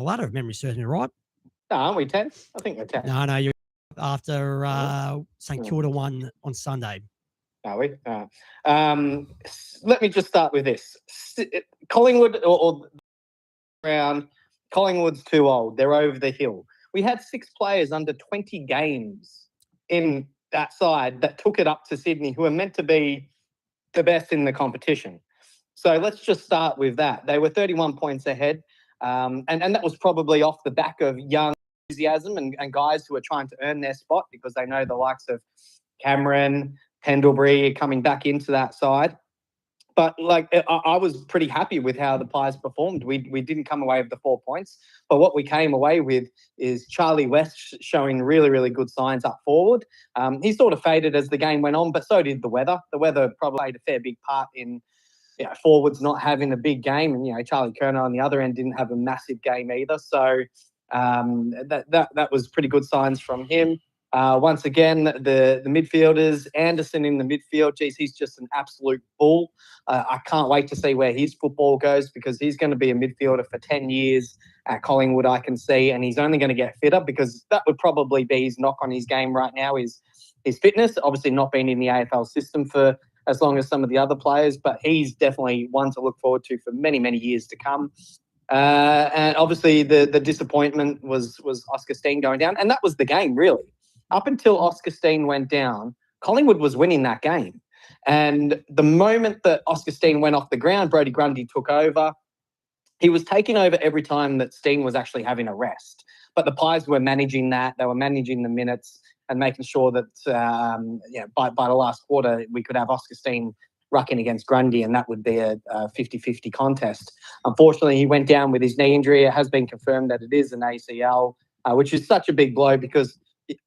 ladder, if memory serves me right. No, aren't we 10th? I think we're 10th. No, you're after St Kilda won on Sunday. Are we? Let me just start with this. Collingwood or round, Collingwood's too old. They're over the hill. We had 6 players under 20 games in that side that took it up to Sydney, who are meant to be the best in the competition. So let's just start with that. They were 31 points ahead, and that was probably off the back of young enthusiasm and guys who are trying to earn their spot because they know the likes of Cameron, Pendlebury coming back into that side. But I was pretty happy with how the Pies performed. We didn't come away with the 4 points, but what we came away with is Charlie West showing really, really good signs up forward. He sort of faded as the game went on, but so did the weather. The weather probably played a fair big part in forwards not having a big game, and Charlie Curnow on the other end didn't have a massive game either. So that was pretty good signs from him. Once again, the midfielders, Anderson in the midfield, he's just an absolute bull. I can't wait to see where his football goes because he's going to be a midfielder for 10 years at Collingwood, I can see, and he's only going to get fitter because that would probably be his knock on his game right now is his fitness, obviously not being in the AFL system for as long as some of the other players, but he's definitely one to look forward to for many, many years to come. And obviously the disappointment was Oscar Steen going down, and that was the game, really. Up until Oscar Steen went down, Collingwood was winning that game. And the moment that Oscar Steen went off the ground, Brodie Grundy took over. He was taking over every time that Steen was actually having a rest. But the Pies were managing that. They were managing the minutes and making sure that by the last quarter we could have Oscar Steen rucking against Grundy, and that would be a 50-50 contest. Unfortunately, he went down with his knee injury. It has been confirmed that it is an ACL, which is such a big blow because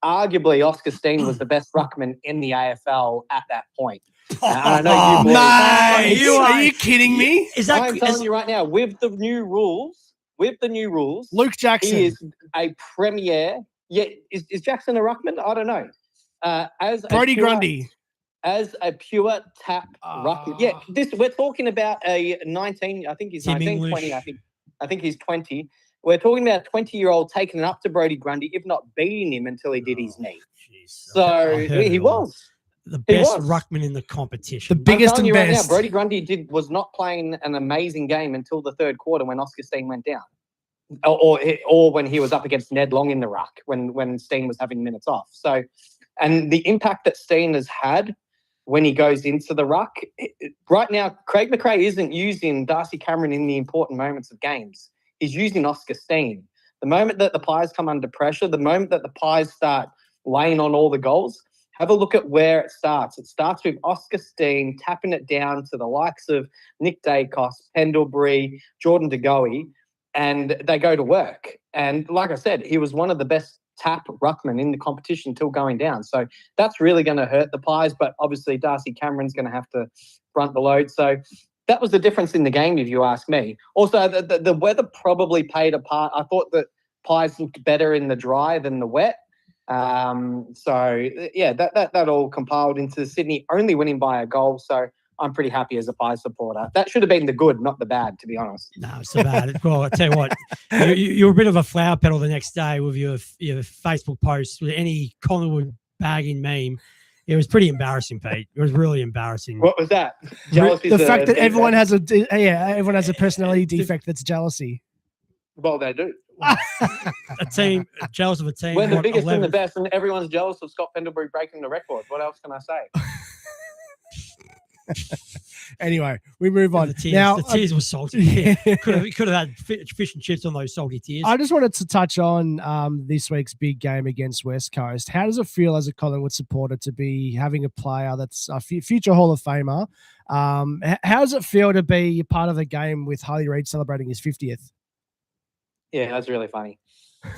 arguably Oscar Steen was the best ruckman in the AFL at that point. I know are you kidding me? I'm telling you right now, with the new rules, Luke Jackson he is a premier. Yeah, is Jackson a ruckman? I don't know. As Brodie Grundy. As a pure tap ruckman. Yeah, we're talking about a 19, I think he's 19, 20, I think he's 20. We're talking about a 20-year-old taking it up to Brodie Grundy, if not beating him until he did his knee. Geez. So he was. The best ruckman in the competition. The biggest and best. Right now, Brodie Grundy was not playing an amazing game until the third quarter when Oscar Steen went down. Or when he was up against Ned Long in the ruck, when Steen was having minutes off. So, and the impact that Steen has had when he goes into the ruck, right now, Craig McRae isn't using Darcy Cameron in the important moments of games. He's using Oscar Steen. The moment that the Pies come under pressure, the moment that the Pies start laying on all the goals, have a look at where it starts. It starts with Oscar Steen tapping it down to the likes of Nick Dacos, Pendlebury, Jordan De Goey, and they go to work. And like I said, he was one of the best tap ruckman in the competition until going down. So that's really going to hurt the Pies, but obviously Darcy Cameron's going to have to front the load. So that was the difference in the game, if you ask me. Also, the weather probably played a part. I thought that Pies looked better in the dry than the wet. That all compiled into Sydney only winning by a goal. So I'm pretty happy as a Pies supporter. That should have been the good, not the bad, to be honest. No, it's the bad. Well, I tell you what, you're a bit of a flower petal the next day with your Facebook post with any Collingwood bagging meme. It was pretty embarrassing, Pete. It was really embarrassing. What was that? The fact that everyone has a personality defect that's jealousy. Well, they do. A team jealous of a team. We're the biggest and the best, and everyone's jealous of Scott Pendlebury breaking the record. What else can I say? Anyway, we move on. The tears were salty. Yeah. Could have had fish and chips on those salty tears. I just wanted to touch on this week's big game against West Coast. How does it feel as a Collingwood supporter to be having a player that's a future Hall of Famer? How does it feel to be part of the game with Harley Reid celebrating his 50th? Yeah, that's really funny.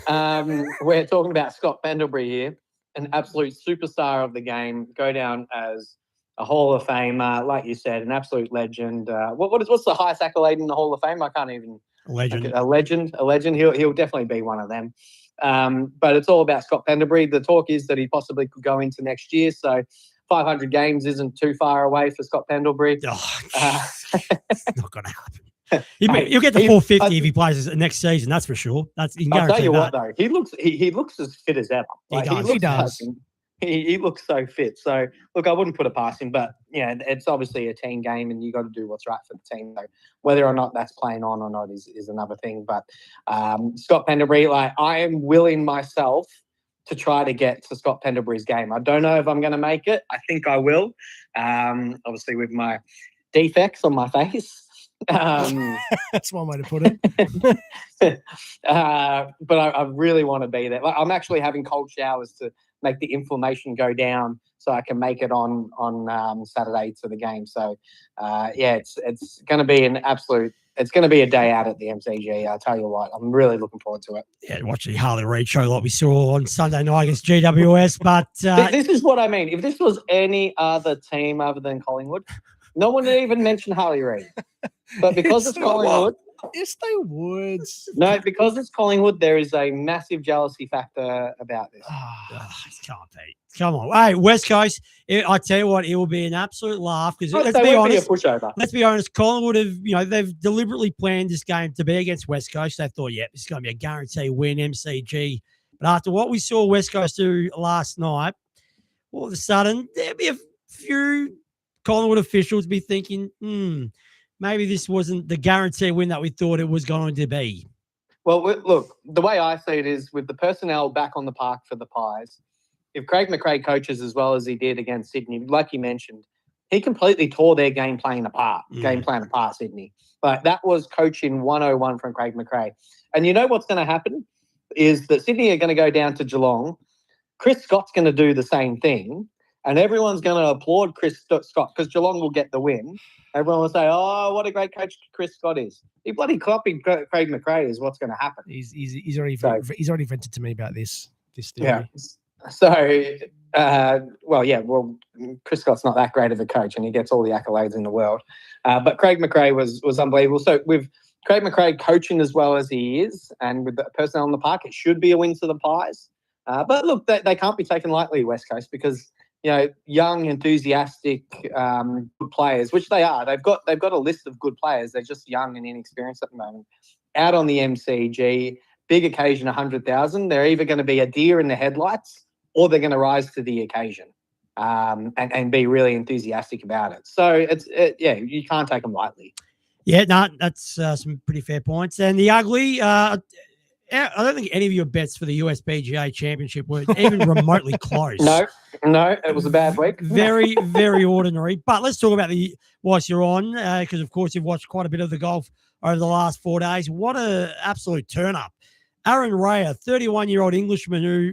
We're talking about Scott Pendlebury here, an absolute superstar of the game, go down as a Hall of Famer, like you said, an absolute legend. What's the highest accolade in the Hall of Fame? I can't even. Legend. A legend. He'll definitely be one of them. But it's all about Scott Pendlebury. The talk is that he possibly could go into next year. So 500 games isn't too far away for Scott Pendlebury. It's not going to happen. You'll get the He- 450 if he plays next season. That's for sure. You can I'll tell guarantee you that. what, though, he looks as fit as ever. He Like, does. He looks does. like- he looks so fit. So look, I wouldn't put it past him, but yeah, it's obviously a team game, and you got to do what's right for the team. So whether or not that's playing on or not is another thing. But Scott Pendlebury, like, I am willing myself to try to get to Scott Pendlebury's game. I don't know if I'm going to make it. I think I will. Obviously with my defects on my face. That's one way to put it. But I really want to be there. Like, I'm actually having cold showers to make the inflammation go down, so I can make it on Saturday to the game. So yeah, it's going to be an absolute. It's going to be a day out at the MCG. I tell you what, I'm really looking forward to it. Yeah, watch the Harley Reid show like we saw on Sunday night against GWS. But This is what I mean. If this was any other team other than Collingwood, no one would even mention Harley Reid. But because it's Collingwood, Yes, they would. no, because it's Collingwood, there is a massive jealousy factor about this. Come on, Pete. Come on. Hey, West Coast, I tell you what, it will be an absolute laugh because let's They be won't honest. be a pushover. Let's be honest, Collingwood they've deliberately planned this game to be against West Coast. They thought, yeah, this is going to be a guarantee win, MCG. But after what we saw West Coast do last night, all of a sudden, there'd be a few Collingwood officials be thinking, maybe this wasn't the guarantee win that we thought it was going to be. Well, look, the way I see it is with the personnel back on the park for the Pies, if Craig McRae coaches as well as he did against Sydney, like you mentioned, he completely tore their game plan apart, Sydney. Like, that was coaching 101 from Craig McRae. And you know what's going to happen is that Sydney are going to go down to Geelong. Chris Scott's going to do the same thing, and everyone's going to applaud Chris Scott because Geelong will get the win. Everyone will say, "Oh, what a great coach Chris Scott is." He bloody copied Craig McRae is what's going to happen. He's already vented to me about this theory. Yeah. So, Chris Scott's not that great of a coach, and he gets all the accolades in the world. But Craig McRae was unbelievable. So with Craig McRae coaching as well as he is, and with the personnel on the park, it should be a win to the Pies. But look, they can't be taken lightly, West Coast, because young, enthusiastic, good players, which they are. They've got a list of good players. They're just young and inexperienced at the moment. Out on the MCG, big occasion, 100,000. They're either going to be a deer in the headlights, or they're going to rise to the occasion and be really enthusiastic about it. So you can't take them lightly. Yeah, no, that's some pretty fair points. And the ugly, I don't think any of your bets for the USPGA Championship were even remotely close. No, it was a bad week. Very, very ordinary. But let's talk about whilst you're on, because of course you've watched quite a bit of the golf over the last 4 days. What an absolute turn up. Aaron Ray, a 31-year-old Englishman who,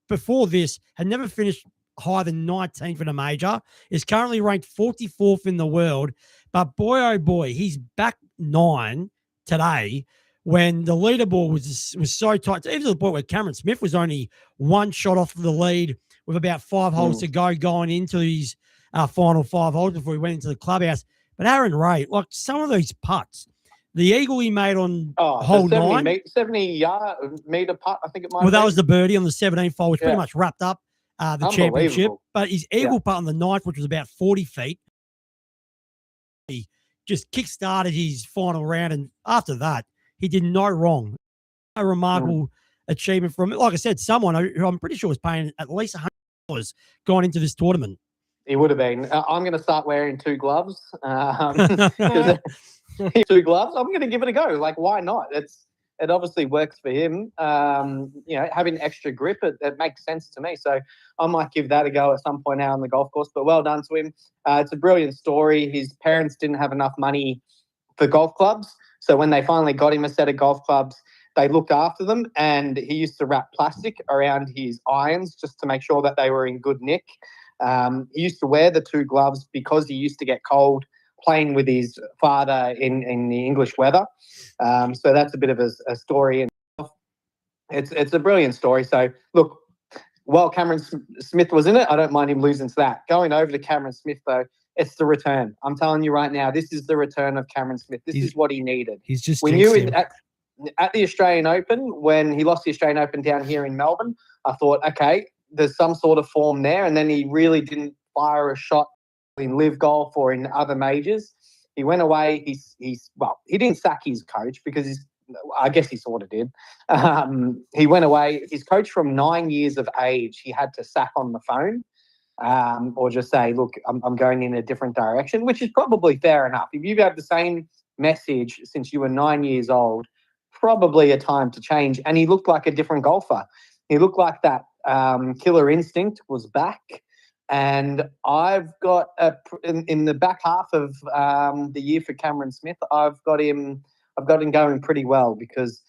before this had never finished higher than 19th in a major, is currently ranked 44th in the world. But boy, oh boy, he's back 9 today when the leaderboard was so tight, even to the point where Cameron Smith was only one shot off the lead with about 5 holes to go going into his final 5 holes before he went into the clubhouse. But Aaron Ray, like some of these putts, the eagle he made on hole 9. 70-meter putt, I think it might Well, that be. was the birdie on the 17th hole, which pretty much wrapped up the championship. But his eagle putt on the 9th, which was about 40 feet, he just kick-started his final round. And after that, he did no wrong. A remarkable achievement from, like I said, someone who I'm pretty sure was paying at least $100 going into this tournament. He would have been. I'm going to start wearing 2 gloves. 2 gloves. I'm going to give it a go. Like, why not? It obviously works for him. Having extra grip, it makes sense to me. So I might give that a go at some point now on the golf course. But well done to him. It's a brilliant story. His parents didn't have enough money for golf clubs. So when they finally got him a set of golf clubs, they looked after them, and he used to wrap plastic around his irons just to make sure that they were in good nick. He used to wear the 2 gloves because he used to get cold playing with his father in the English weather. So that's a bit of a story. And it's a brilliant story. So look, while Cameron Smith was in it, I don't mind him losing to that. Going over to Cameron Smith, though, it's the return. I'm telling you right now, this is the return of Cameron Smith. This is what he needed. He's just we knew at the Australian Open, when he lost the Australian Open down here in Melbourne, I thought, okay, there's some sort of form there. And then he really didn't fire a shot in Live Golf or in other majors. He went away. He didn't sack his coach because I guess he sort of did. He went away. His coach from 9 years of age, he had to sack on the phone. Or just say, look, I'm going in a different direction, which is probably fair enough. If you've had the same message since you were 9 years old, probably a time to change. And he looked like a different golfer. He looked like that killer instinct was back. And I've got in the back half of the year for Cameron Smith, I've got him going pretty well because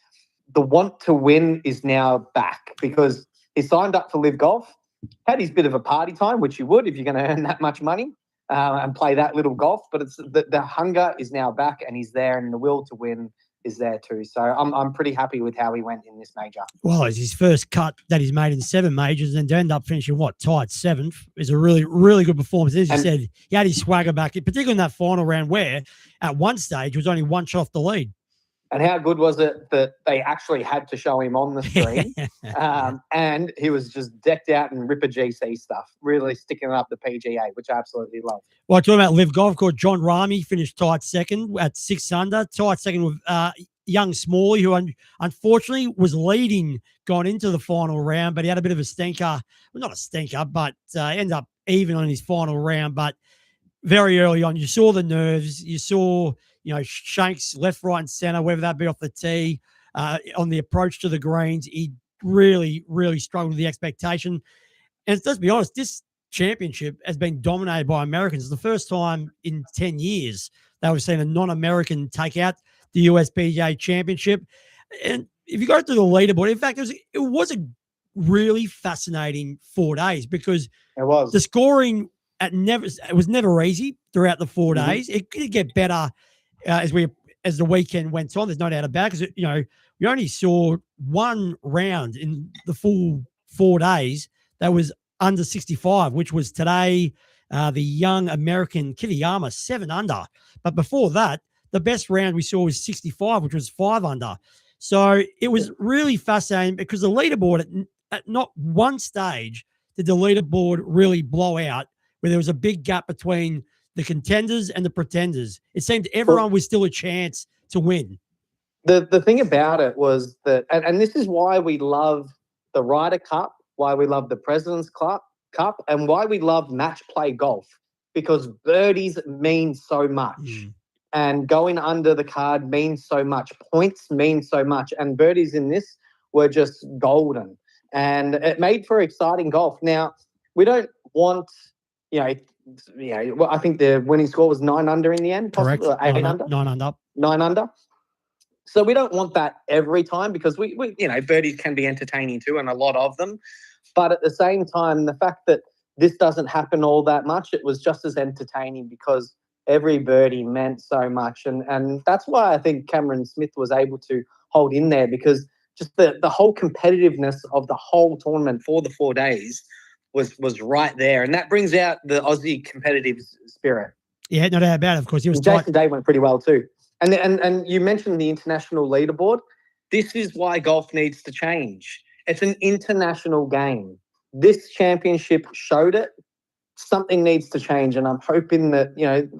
the want to win is now back because he signed up for Live Golf. Had his bit of a party time, which you would if you're going to earn that much money and play that little golf. But it's the hunger is now back, and he's there, and the will to win is there too. So I'm pretty happy with how he went in this major. Well, it's his first cut that he's made in 7 majors, and to end up finishing tied 7th is a really, really good performance. As you said, he had his swagger back, particularly in that final round where at one stage was only 1 shot off the lead. And how good was it that they actually had to show him on the screen? And he was just decked out in Ripper GC stuff, really sticking up the PGA, which I absolutely love. Well, talking about Live Golf, called John Rahmy finished tied 2nd at 6 under, tied 2nd with young Smalley, who unfortunately was leading going into the final round, but he had a bit of a stinker. Well, not a stinker, but ended up even on his final round. But very early on, you saw the nerves. You saw, Shanks left, right, and centre, whether that be off the tee, on the approach to the greens. He really, really struggled with the expectation. And let's be honest, this championship has been dominated by Americans. It's the first time in 10 years that we've seen a non-American take out the USPGA Championship. And if you go through the leaderboard, in fact, it was a really fascinating 4 days because the scoring it was never easy throughout the 4 days. It could get better as the weekend went on. There's no doubt about it because we only saw one round in the full 4 days that was under 65, which was today. The young American Kitayama 7 under, but before that, the best round we saw was 65, which was 5 under. So it was really fascinating because the leaderboard at not one stage did the leaderboard really blow out, where there was a big gap between the contenders and the pretenders. It seemed everyone was still a chance to win. The thing about it was that, and this is why we love the Ryder Cup, why we love the President's Cup, and why we love match play golf, because birdies mean so much. And going under the card means so much. Points mean so much. And birdies in this were just golden. And it made for exciting golf. Now, we don't want, I think the winning score was 9 under in the end. Correct. 8 under. 9 under. 9 under. So we don't want that every time because we birdies can be entertaining too, and a lot of them. But at the same time, the fact that this doesn't happen all that much, it was just as entertaining because every birdie meant so much. And that's why I think Cameron Smith was able to hold in there, because just the whole competitiveness of the whole tournament for the 4 days was right there. And that brings out the Aussie competitive spirit. Yeah, no doubt about it. Of course, he was Jason Day went pretty well too. And you mentioned the international leaderboard. This is why golf needs to change. It's an international game. This championship showed it. Something needs to change, and I'm hoping that,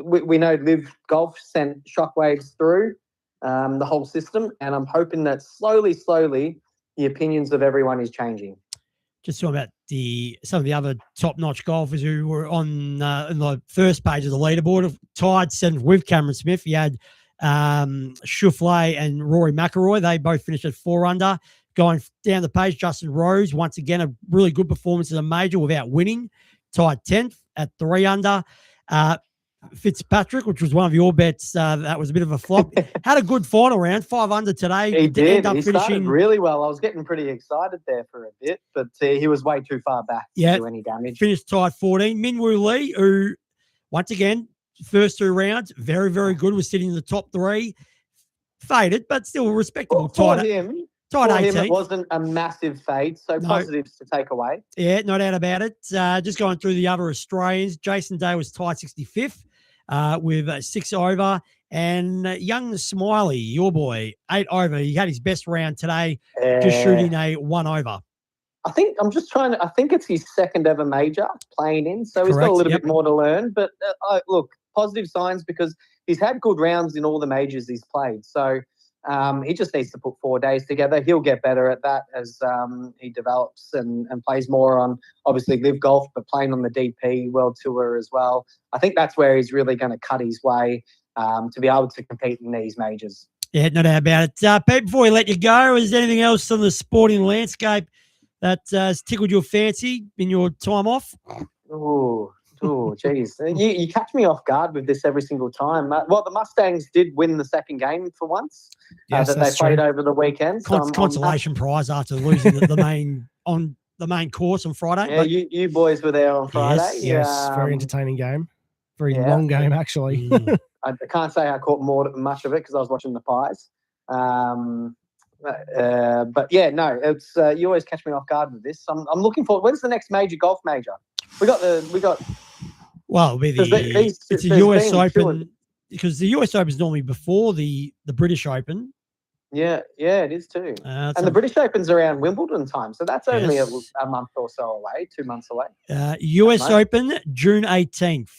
we know Live Golf sent shockwaves through the whole system, and I'm hoping that slowly, the opinions of everyone is changing. Just talking about some of the other top-notch golfers who were on in the first page of the leaderboard, tied 7th with Cameron Smith. You had Schauffele and Rory McIlroy. They both finished at 4 under. Going down the page, Justin Rose, once again, a really good performance in a major without winning, tied 10th at 3 under. Fitzpatrick, which was one of your bets, that was a bit of a flop, had a good final round, 5 under today. He did. He started really well. I was getting pretty excited there for a bit, but he was way too far back to do any damage. Finished tied 14. Minwoo Lee, who, once again, first 2 rounds, very, very good, was sitting in the top 3. Faded, but still respectable. For him, 18. It wasn't a massive fade, so positives to take away. Yeah, no doubt about it. Just going through the other Australians, Jason Day was tied 65th with 6 over. And young Smiley, your boy, 8 over. He had his best round today, just shooting a 1 over. I think it's his 2nd ever major playing in, so he's got a little bit more to learn. But look, positive signs, because he's had good rounds in all the majors he's played. So he just needs to put 4 days together. He'll get better at that as he develops and plays more on, obviously, Live Golf, but playing on the DP World Tour as well. I think that's where he's really going to cut his way to be able to compete in these majors. Yeah, no doubt about it. Pete, before we let you go, is there anything else on the sporting landscape that has tickled your fancy in your time off? Oh, geez. You catch me off guard with this every single time. Well, the Mustangs did win the second game for once Yes, that they played over the weekend. So Consolation prize after losing the main course on Friday. Yeah, you boys were there on Friday. Yes, very entertaining game. Very long game, actually. I can't say I caught much of it because I was watching the Pies. But yeah, no, it's you always catch me off guard with this. I'm looking forward. When's the next major golf major? We got. Well, it'll be it's a US Open because the US Open is normally before the British Open. Yeah, it is too. And the British Open's around Wimbledon time, so that's only a month or so away, 2 months away. US Open, June 18th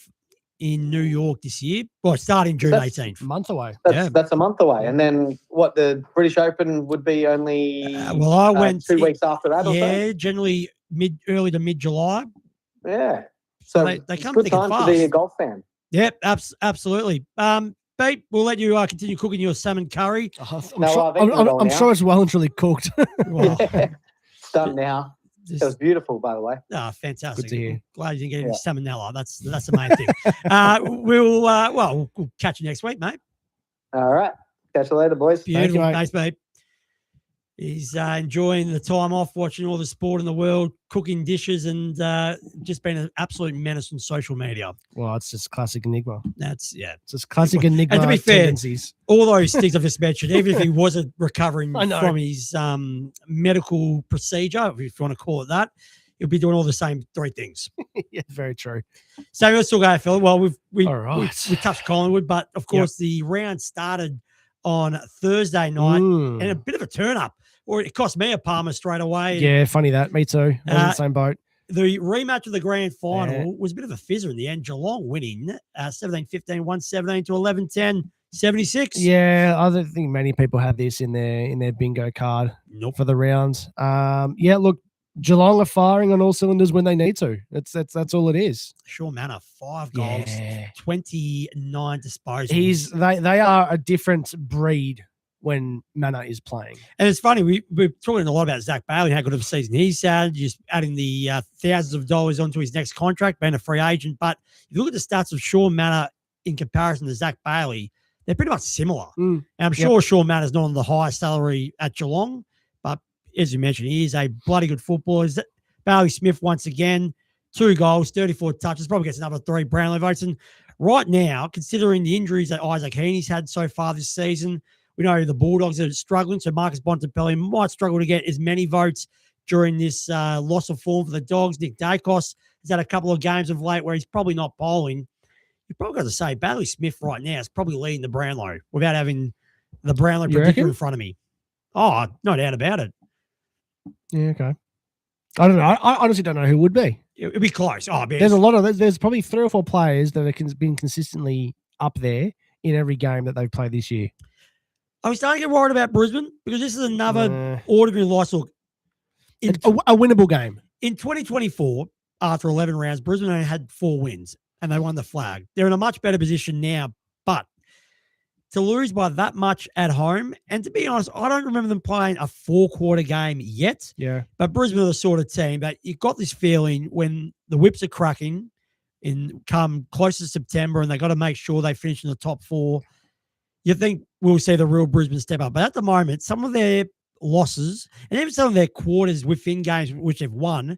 in New York this year. Well, starting June 18th. A month away. That's a month away. And then what, the British Open would be only I went 2 weeks after that or so? Yeah, generally early to mid-July. Yeah. So they come good thick and time fast. to be a golf fan. Yep, absolutely. Pete, we'll let you continue cooking your salmon curry. I'm sure it's well and truly cooked. Well, it's done now. It was beautiful, by the way. Fantastic. Good to hear. Glad you didn't get any salmonella. That's the main thing. We'll catch you next week, mate. All right. Catch you later, boys. Beautiful. Thank you, Thanks, mate. He's enjoying the time off, watching all the sport in the world, cooking dishes, and just been an absolute menace on social media. Well, it's just classic Enigma. It's just classic Enigma. And to be fair, tendencies. all those things I've just mentioned, even if he wasn't recovering from his medical procedure, if you want to call it that, he'll be doing all the same 3 things. Yeah, very true. So let's talk AFL. Well, we touched Collingwood, but of course the round started on Thursday night and a bit of a turn up. Or it cost me a Palmer straight away. Yeah, funny that. Me too. I was in the same boat. The rematch of the grand final was a bit of a fizzer in the end. Geelong winning 17-15, 117 to 11-10, 76. Yeah, I don't think many people have this in their bingo card for the rounds. Look, Geelong are firing on all cylinders when they need to. That's all it is. Sean Manor, 5 goals, 29 disposals. They are a different breed when Manor is playing. And it's funny, we're talking a lot about Zach Bailey, how good of a season he's had, just adding the thousands of dollars onto his next contract, being a free agent. But if you look at the stats of Sean Manor in comparison to Zach Bailey, they're pretty much similar. And I'm sure Sean Manor's not on the highest salary at Geelong, but as you mentioned, he is a bloody good footballer. Bailey Smith, once again, 2 goals, 34 touches, probably gets another 3 Brownlow votes. And right now, considering the injuries that Isaac Heaney's had so far this season, we know the Bulldogs are struggling, so Marcus Bontempelli might struggle to get as many votes during this loss of form for the Dogs. Nick Dacos has had a couple of games of late where he's probably not bowling. You've probably got to say Bailey Smith right now is probably leading the Brownlow without having the Brownlow predictor in front of me. Oh, no doubt about it. Yeah, okay. I don't know. I honestly don't know who would be. It'd be close. There's probably 3 or 4 players that have been consistently up there in every game that they've played this year. I was starting to get worried about Brisbane because this is another ordinary loss. Look, a winnable game. In 2024, after 11 rounds, Brisbane only had 4 wins and they won the flag. They're in a much better position now, but to lose by that much at home, and to be honest, I don't remember them playing a 4-quarter game yet. Yeah. But Brisbane are the sort of team that you got this feeling when the whips are cracking come close to September and they got to make sure they finish in the top 4. You think we'll see the real Brisbane step up. But at the moment, some of their losses and even some of their quarters within games which they've won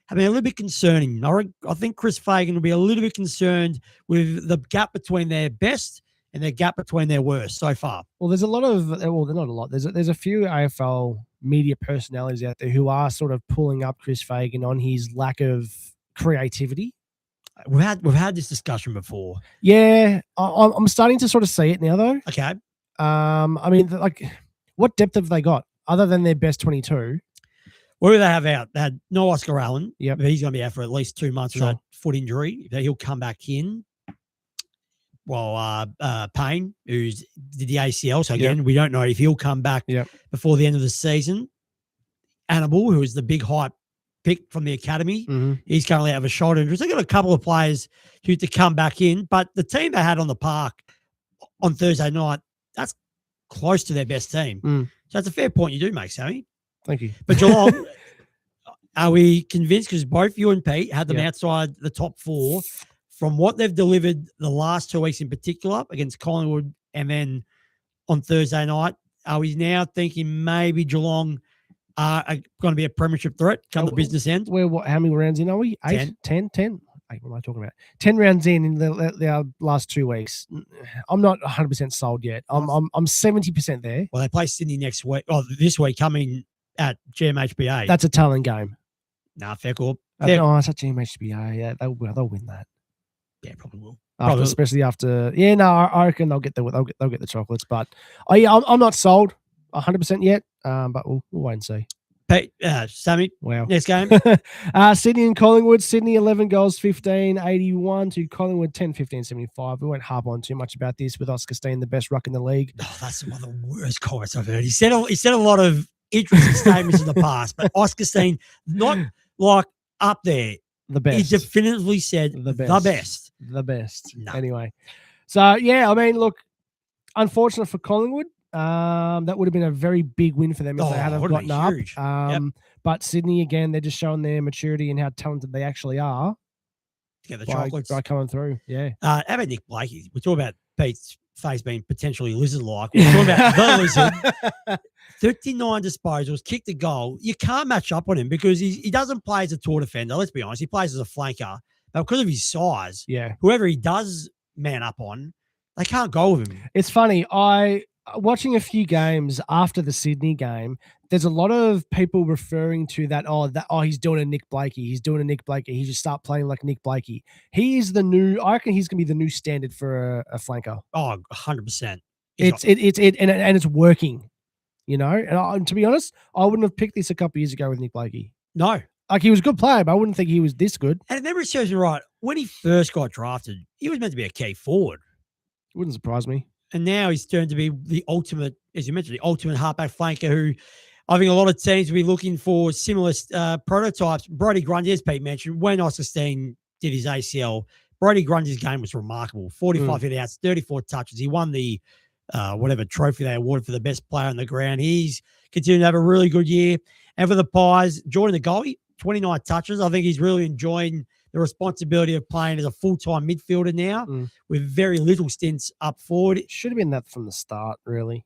have been a little bit concerning. I think Chris Fagan will be a little bit concerned with the gap between their best and their gap between their worst so far. Well, there's a lot of, well, not a lot. There's a few AFL media personalities out there who are sort of pulling up Chris Fagan on his lack of creativity. We've had this discussion before. Yeah, I'm starting to sort of see it now, though. Okay. I mean, like, what depth have they got other than their best 22? What do they have out? They had no Oscar Allen. Yep. He's going to be out for at least 2 months with that foot injury. He'll come back in. Payne, who's did the ACL. So Yep. again, we don't know if he'll come back Yep. before the end of the season. Annabelle, who is the big hype pick from the academy, Mhm. he's currently out of a shoulder injury. So they've got a couple of players who to come back in, but the team they had on the park on Thursday night, that's close to their best team. Mm. So it's a fair point you do make, Sammy. Thank you. But Geelong, are we convinced? Because both you and Pete had them Yep. outside the top four from what they've delivered the last 2 weeks in particular against Collingwood and then on Thursday night. Are we now thinking maybe Geelong are going to be a premiership threat come the business end? How many rounds in are we? 8? 10? 10? What am I talking about? 10 rounds in the last 2 weeks. I'm not 100% sold yet. I'm 70% there. Well, they play Sydney next week, this week coming at GMHBA. That's a talent game. Nah, fair call. It's at GMHBA. Yeah, they'll win that. Yeah, probably will. Especially after. Yeah, no, I reckon they'll get the chocolates. But I'm not sold 100% yet. But we'll wait and see. Pete, Sammy, wow. Next game. Sydney and Collingwood. Sydney 11 goals, 15-81 to Collingwood 10-15-75. We won't harp on too much about this with Oscar Steen, the best ruck in the league. Oh, that's one of the worst comments I've heard. He said a lot of interesting statements in the past, but Oscar Steen not like up there. The best. He definitively said the best. The best. No. Anyway, so yeah, I mean, look, unfortunate for Collingwood. That would have been a very big win for them if they hadn't gotten up. But Sydney, again, they're just showing their maturity and how talented they actually are. Get the chocolates by coming through. Yeah. How about Nick Blakey? We're talking about Pete's face being potentially lizard-like. We're talking about the lizard. 39 disposals, kicked a goal. You can't match up on him because he doesn't play as a tall defender. Let's be honest. He plays as a flanker. But because of his size, whoever he does man up on, they can't go with him. It's funny. Watching a few games after the Sydney game, there's a lot of people referring to that. He's doing a Nick Blakey. He's doing a Nick Blakey. He just start playing like Nick Blakey. He is I reckon he's going to be the new standard for a flanker. Oh, 100%. It's working, you know. And to be honest, I wouldn't have picked this a couple of years ago with Nick Blakey. No. Like, he was a good player, but I wouldn't think he was this good. And if memory serves me right, when he first got drafted, he was meant to be a key forward. Wouldn't surprise me. And now he's turned to be the ultimate, as you mentioned, the ultimate halfback flanker who I think a lot of teams will be looking for similar prototypes. Brodie Grundy, as Pete mentioned, when Oscar Steen did his ACL, Brodie Grundy's game was remarkable. 45 hit-outs, 34 touches. He won the whatever trophy they awarded for the best player on the ground. He's continued to have a really good year. And for the Pies, Jordan the goalie, 29 touches. I think he's really enjoying the responsibility of playing as a full-time midfielder now with very little stints up forward. It should have been that from the start, really.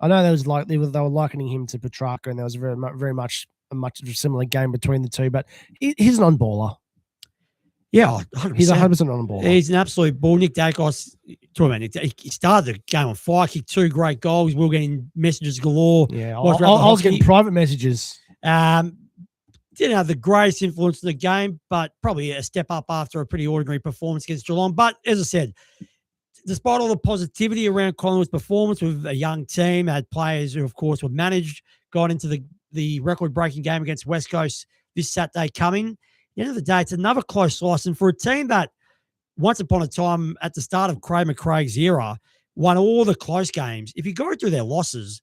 I know they were likening him to Petrarca, and there was very much a similar game between the two, but he's an on-baller. Yeah, 100%. He's 100% on-baller. He's an absolute ball. Nick Dacos, he started the game on fire, kicked 2 great goals. We were getting messages galore. Yeah, I was getting private messages. Didn't have the greatest influence in the game, but probably a step up after a pretty ordinary performance against Geelong. But as I said, despite all the positivity around Collingwood's performance with a young team, had players who, of course, were managed, got into the record-breaking game against West Coast this Saturday coming. At the end of the day, it's another close slice. And for a team that once upon a time at the start of Craig McRae's era won all the close games, if you go through their losses,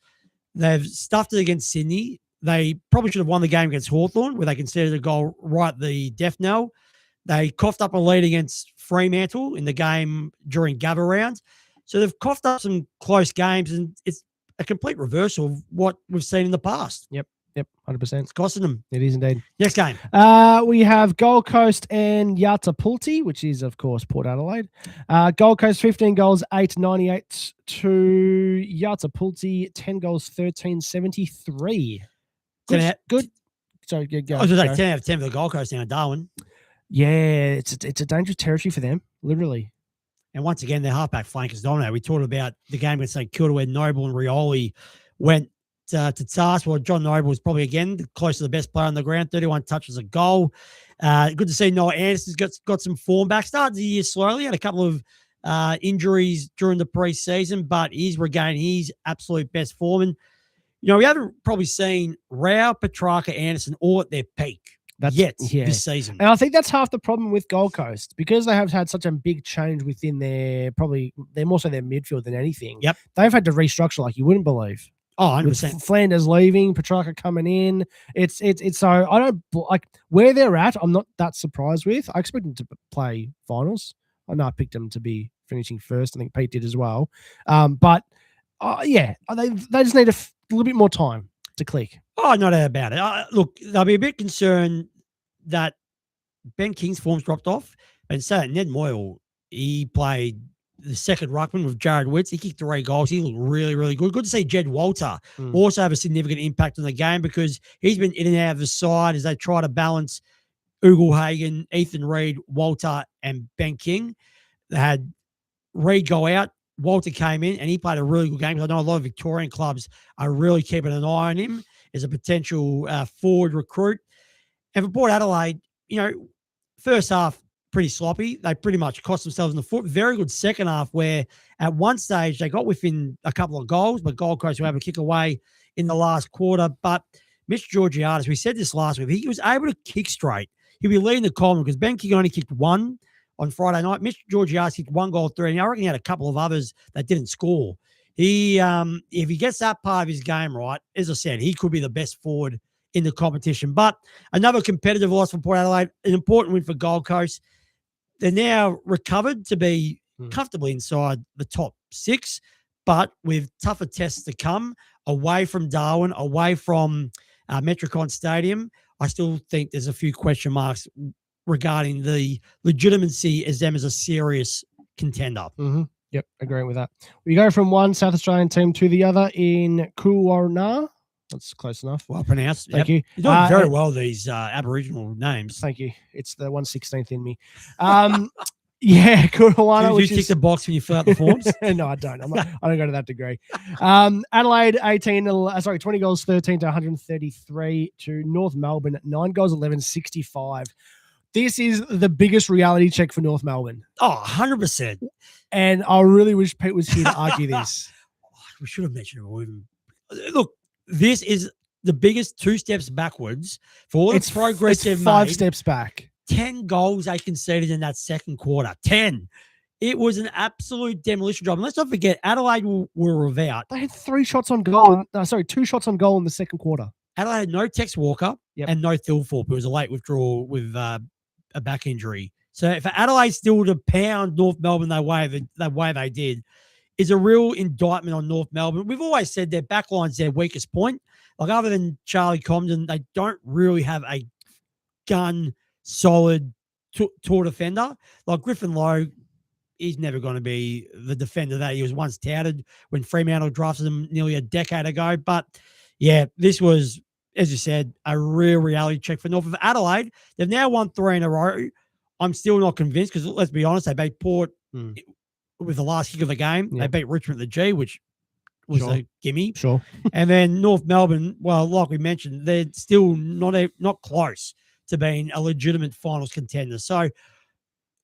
they've stuffed it against Sydney. They probably should have won the game against Hawthorn, where they conceded a goal right at the death knell. They coughed up a lead against Fremantle in the game during Gabba round. So they've coughed up some close games, and it's a complete reversal of what we've seen in the past. Yep, 100%. It's costing them. It is indeed. Next game. We have Gold Coast and Yatapulti, which is, of course, Port Adelaide. Gold Coast, 15 goals, 8-98 to Yatapulti, 10 goals, 13-73. Good. Sorry, go. I was going to say 10 out of 10 for the Gold Coast now, Darwin. Yeah, it's a dangerous territory for them, literally. And once again, their halfback flankers dominate. We talked about the game against St Kilda where Noble and Rioli went to task. Well, John Noble was probably, again, close to the best player on the ground, 31 touches a goal. Good to see Noah Anderson's got some form back. Started the year slowly, had a couple of injuries during the preseason, but he's regained his absolute best form. And, we haven't probably seen Rao, Petrarca, Anderson all at their peak. yet yeah. this season. And I think that's half the problem with Gold Coast because they have had such a big change within they're more so their midfield than anything. Yep. They've had to restructure like you wouldn't believe. Oh, With 100%. Flanders leaving, Petrarca coming in. It's so I don't like where they're at. I'm not that surprised with. I expect them to play finals. I know I picked them to be finishing first. I think Pete did as well. But yeah, they just need a little bit more time to click. Oh, no doubt about it. Look, they'll be a bit concerned that Ben King's form's dropped off. And so Ned Moyle, he played the second ruckman with Jared Witts. He kicked 3 goals. He looked really, really good. Good to see Jed Walter also have a significant impact on the game because he's been in and out of the side as they try to balance Ugle-Hagan, Ethan Reid, Walter, and Ben King. They had Reid go out. Walter came in and he played a really good game. I know a lot of Victorian clubs are really keeping an eye on him as a potential forward recruit. And for Port Adelaide, first half, pretty sloppy. They pretty much cost themselves in the foot. Very good second half where at one stage they got within a couple of goals, but Gold Coast were able to kick away in the last quarter. But Mitch Georgiadis, we said this last week, he was able to kick straight. He'll be leading the column because Ben King only kicked 1 on Friday night. Mitch Georgiadis kicked 1 goal, 3, and I reckon he had a couple of others that didn't score. He, if he gets that part of his game right, as I said, he could be the best forward in the competition. But another competitive loss for Port Adelaide, an important win for Gold Coast. They're now recovered to be comfortably inside the top 6, but with tougher tests to come away from Darwin, away from Metricon Stadium. I still think there's a few question marks regarding the legitimacy as them as a serious contender. Mm-hmm. Yep, agreeing with that. We go from one South Australian team to the other in Kuwarna. That's close enough. Well pronounced. Thank you. You're doing very well, these Aboriginal names. Thank you. It's the 1/16th in me. Yeah, Kuwarna. Do you tick the box when you fill out the forms? No, I don't. I don't go to that degree. Adelaide 20 goals, 13 to 133 to North Melbourne, 9 goals, 11, 65. This is the biggest reality check for North Melbourne. Oh, 100%. And I really wish Pete was here to argue this. We should have mentioned it. Look, this is the biggest 2 steps backwards for all the progress they've made. 5 steps back. 10 goals they conceded in that second quarter. 10. It was an absolute demolition job. And let's not forget, Adelaide were without. They had 2 shots on goal in the second quarter. Adelaide had no Tex Walker and no Thilthorpe. It was a late withdrawal with a back injury. So for Adelaide still to pound North Melbourne the way they did is a real indictment on North Melbourne. We've always said their backline's their weakest point. Like other than Charlie Comden, they don't really have a gun solid tour defender. Like Griffin Lowe, he's never going to be the defender that he was once touted when Fremantle drafted him nearly a decade ago. But yeah, this was, as you said, a real reality check for North of Adelaide. They've now won 3 in a row. I'm still not convinced because let's be honest, they beat Port with the last kick of the game. They beat Richmond at the G, which was a gimme. Sure. And then North Melbourne, well, like we mentioned, they're still not close to being a legitimate finals contender. So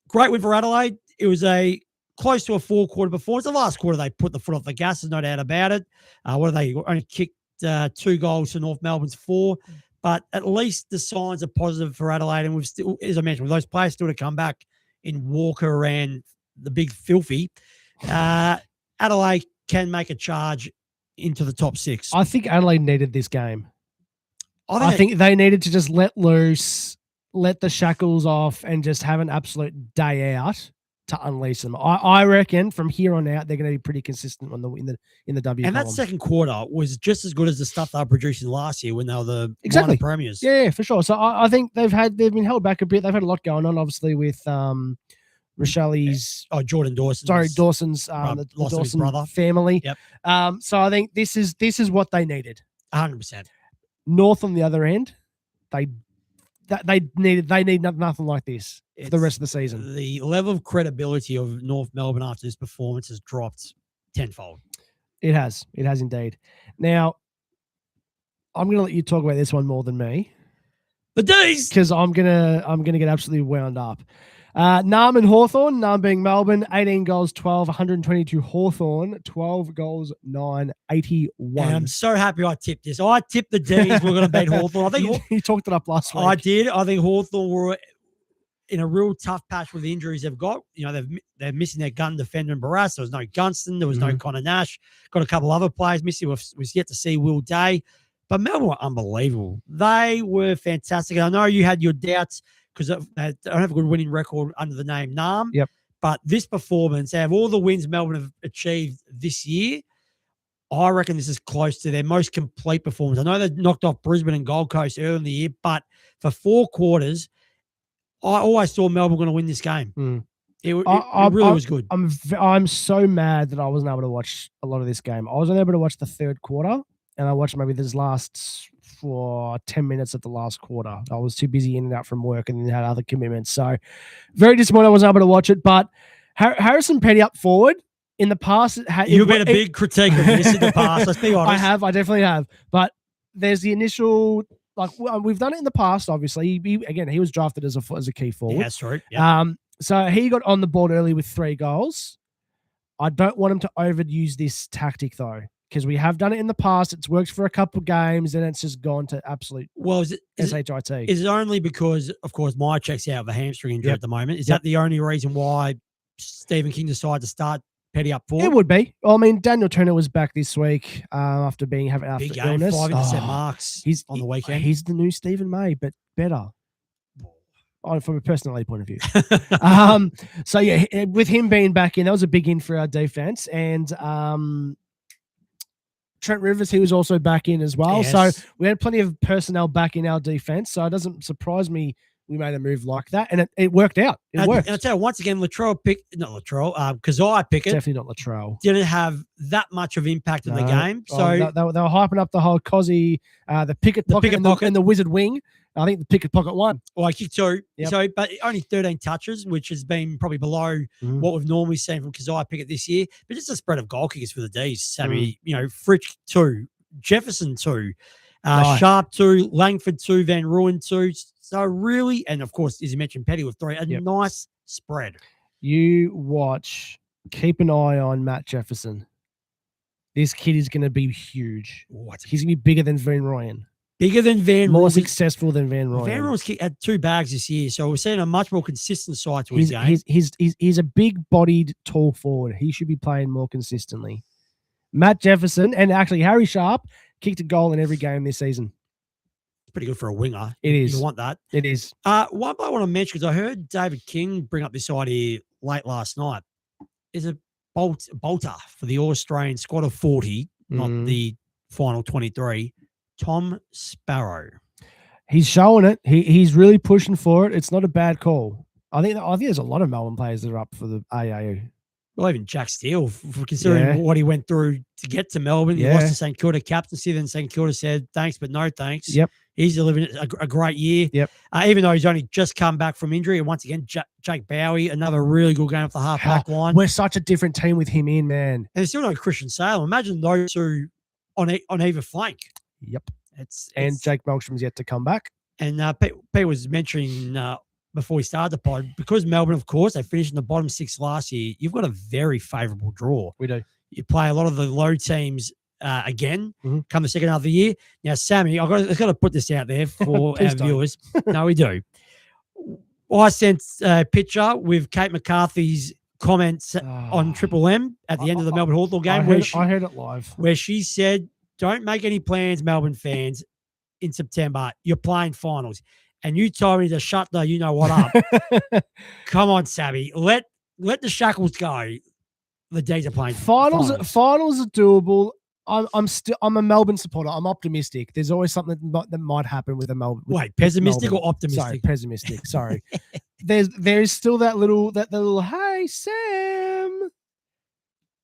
great win for Adelaide. It was a close to a 4-quarter performance. The last quarter, they put the foot off the gas. There's no doubt about it. They only kicked 2 goals to North Melbourne's 4. But at least the signs are positive for Adelaide. And we've still, as I mentioned, with those players still to come back in Walker and the big Filthy, Adelaide can make a charge into the top 6. I think Adelaide needed this game. I think they needed to just let loose, let the shackles off, and just have an absolute day out to unleash them. I reckon from here on out they're going to be pretty consistent in the W. And column. that second quarter was just as good as the stuff they were producing last year when they were the minor premiers. Yeah, for sure. So I think they've been held back a bit. They've had a lot going on, obviously, with Rochelle's Jordan Dawson. Sorry, Dawson's the Dawson brother family. Yep. So I think this is what they needed. 100%. North on the other end, they need nothing like this for the rest of the season. The level of credibility of North Melbourne after this performance has dropped tenfold. It has indeed. Now, I'm going to let you talk about this one more than me. The D's, because I'm gonna get absolutely wound up. Nam and Hawthorn, Nam being Melbourne, 18 goals, 12, 122 Hawthorn, 12 goals, 9, 81. And I'm so happy I tipped this. I tipped the D's were going to beat Hawthorn. I think you talked it up last week. I did. I think Hawthorn were in a real tough patch with the injuries they've got. You know, they're missing their gun defender and Barras. There was no Gunston. There was no Connor Nash. Got a couple other players missing. Was yet to see Will Day. But Melbourne were unbelievable. They were fantastic. I know you had your doubts because they don't have a good winning record under the name Nam. Yep. But this performance, out of all the wins Melbourne have achieved this year, I reckon this is close to their most complete performance. I know they knocked off Brisbane and Gold Coast early in the year, but for 4 quarters, I always thought Melbourne were going to win this game. It really was good. I'm so mad that I wasn't able to watch a lot of this game. I was only able to watch the third quarter, and I watched maybe this last 10 minutes of the last quarter. I was too busy in and out from work and then had other commitments. So very disappointed I wasn't able to watch it. But Harrison Petty up forward in the past. You've been a big critique of this in the past. Let's be honest. I definitely have. But there's the initial, we've done it in the past, obviously. He was drafted as a key forward. Yeah, that's right. Yep. So he got on the board early with 3 goals. I don't want him to overuse this tactic, though, because we have done it in the past. It's worked for a couple of games, and it's just gone to absolute shit. Is it only because, of course, my check's out of a hamstring injury at the moment? Is that the only reason why Stephen King decided to start Petty up forward? It would be. Well, I mean, Daniel Turner was back this week after having big illness. 5 intercept marks on the weekend. He's the new Stephen May, but better. From a personality point of view. So yeah, with him being back in, that was a big in for our defense. And Trent Rivers, he was also back in as well. Yes. So we had plenty of personnel back in our defense. So it doesn't surprise me we made a move like that. And it worked out. It worked. And I'll tell you, once again, Kazai Pickett, definitely not Latrell, didn't have that much of impact in the game. So they were hyping up the whole Cozzy, the Pickett pocket, and the Wizard wing. I think the Pickett pocket won. Well, I kicked 2. Yep. So, but only 13 touches, which has been probably below what we've normally seen from Kazai Pickett this year. But just a spread of goal kickers for the D's. Sammy, Fritsch 2, Jefferson 2, Sharp 2, Langford 2, Van Rooyen 2. So really, and of course, as you mentioned, Petty with 3. Nice spread. Keep an eye on Matt Jefferson. This kid is going to be huge. He's going to be bigger than Van Rooyen. Bigger than Van Rooyen. More successful than Van Rooyen. Van Rooyen's had 2 bags this year, so we're seeing a much more consistent side to his game. He's a big-bodied, tall forward. He should be playing more consistently. Matt Jefferson and actually Harry Sharp kicked a goal in every game this season. It's pretty good for a winger. It is. You want that. It is. One I want to mention, because I heard David King bring up this idea late last night, is a bolter for the All-Australian squad of 40, not the final 23, Tom Sparrow. He's showing it. He's really pushing for it. It's not a bad call. I think there's a lot of Melbourne players that are up for the AAU. Well, even Jack Steele, considering what he went through to get to Melbourne. He lost to St Kilda captaincy, then St Kilda said, thanks, but no thanks. Yep. He's delivering a great year. Yep. Even though he's only just come back from injury. And once again, Jake Bowie, another really good game off the half-back line. We're such a different team with him in, man. And there's still no Christian Salem. Imagine those 2 on either flank. Yep. And Jake Melkstrom's yet to come back. And Pete was mentioning before we started the pod, because Melbourne, of course, they finished in the bottom 6 last year, you've got a very favourable draw. We do. You play a lot of the low teams again come the second half of the year. Now, Sammy, I've got to put this out there for our viewers. No, we do. I sent a picture with Kate McCarthy's comments on Triple M at the end of the Melbourne Hawthorn game. I heard it live. Where she said, don't make any plans, Melbourne fans, in September. You're playing finals. And you told me to shut the you-know-what up. Come on, Sammy. Let the shackles go. The D's are playing finals. Finals are doable. I'm a Melbourne supporter. I'm optimistic. There's always something that might happen with a Melbourne. Wait, pessimistic or optimistic? Sorry, pessimistic. Sorry. There's still that little hey Sam,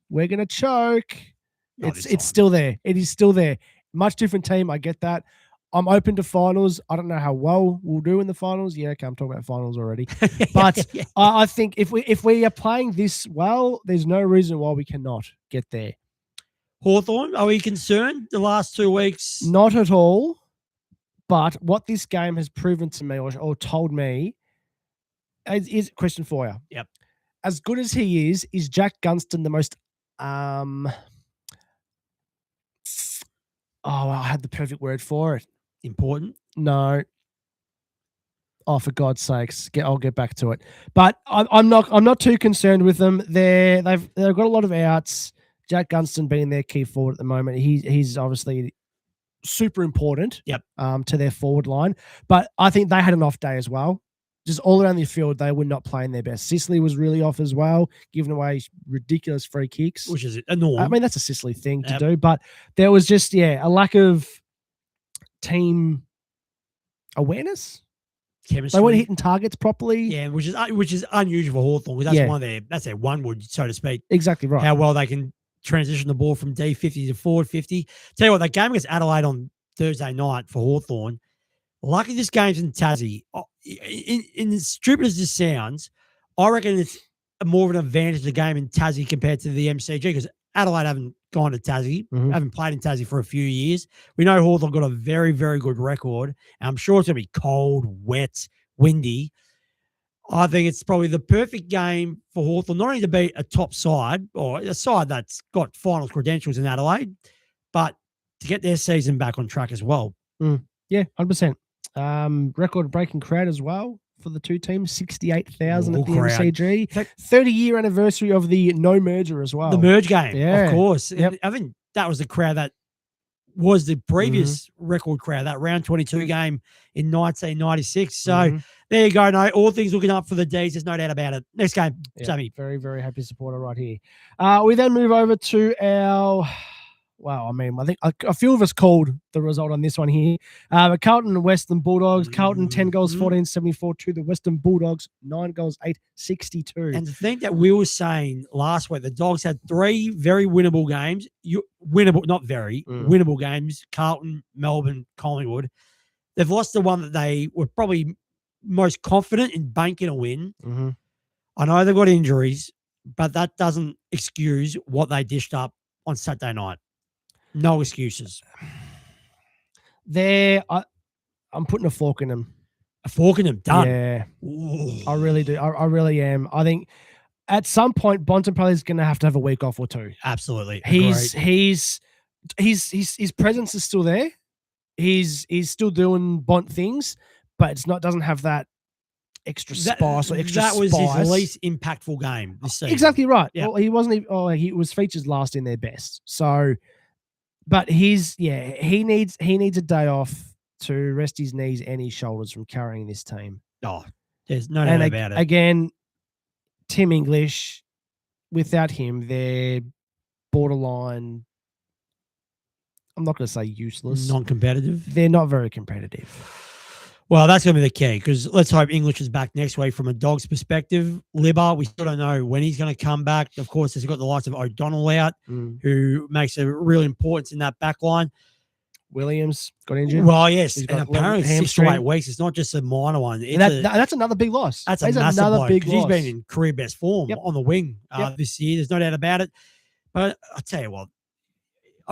we're gonna choke. It's still there. It is still there. Much different team. I get that. I'm open to finals. I don't know how well we'll do in the finals. Yeah, okay, I'm talking about finals already. But I think if we are playing this well, there's no reason why we cannot get there. Hawthorn, are we concerned the last 2 weeks? Not at all. But what this game has proven to me or told me, Here's a question for you. Yep. As good as he is Jack Gunston the most I had the perfect word for it. Important. No. Oh, for God's sakes, I'll get back to it. But I'm not too concerned with them. They've got a lot of outs. Jack Gunston being their key forward at the moment. He's obviously super important. Yep. To their forward line. But I think they had an off day as well. Just all around the field, they were not playing their best. Sicily was really off as well, giving away ridiculous free kicks. Which is a norm. I mean, that's a Sicily thing to do, but there was just, a lack of team awareness. Chemistry. They weren't hitting targets properly. Yeah, which is unusual for Hawthorn, because that's their one wood, so to speak. Exactly right. How well they can transition the ball from D50 to forward 50. Tell you what, that game against Adelaide on Thursday night for Hawthorn, lucky this game's in Tassie. In as stupid as this sounds, I reckon it's more of an advantage the game in Tassie compared to the MCG, because Adelaide haven't gone to Tassie, haven't played in Tassie for a few years. We know Hawthorn got a very, very good record, and I'm sure it's going to be cold, wet, windy. I think it's probably the perfect game for Hawthorn, not only to beat a top side or a side that's got finals credentials in Adelaide, but to get their season back on track as well. Yeah, 100%. Record-breaking crowd as well for the two teams, 68,000 at the MCG. 30-year anniversary of the no merger as well. The merge game, yeah. Of course. Yep. I think that was the crowd that was the previous record crowd, that round 22 game in 1996. So there you go. No, all things looking up for the D's. There's no doubt about it. Next game, Sammy. Very, very happy supporter right here. We then move over to our... Wow, I mean, I think a few of us called the result on this one here. Carlton and Western Bulldogs. Carlton 10 goals, 14-74 to the Western Bulldogs, 9 goals, 8-62. And to think that we were saying last week, the Dogs had 3 very winnable games. Winnable games. Carlton, Melbourne, Collingwood. They've lost the one that they were probably most confident in banking a win. I know they've got injuries, but that doesn't excuse what they dished up on Saturday night. No excuses. I'm putting a fork in them. A fork in them, done. Yeah, Ooh. I really do. I really am. I think at some point Bontempelli is going to have a week off or two. Absolutely. His presence is still there. He's still doing Bont things, but doesn't have that extra spice or extra That was spice. his least impactful game this season. Exactly right. Yep. Well, he wasn't. He was featured last in their best. So, but he needs a day off to rest his knees and his shoulders from carrying this team. Oh, there's no doubt about it. Again, Tim English, without him, they're borderline. I'm not going to say useless. Non-competitive. They're not very competitive. Well, that's going to be the key, because let's hope English is back next week from a Dogs perspective. Libba, we still don't know when he's going to come back. Of course, he's got the likes of O'Donnell out, who makes a real importance in that back line. Williams got injured. Well, yes, and apparently 6 to 8 weeks. It's not just a minor one. That's another big loss. That's another big loss. He's been in career best form on the wing this year. There's no doubt about it. But I'll tell you what,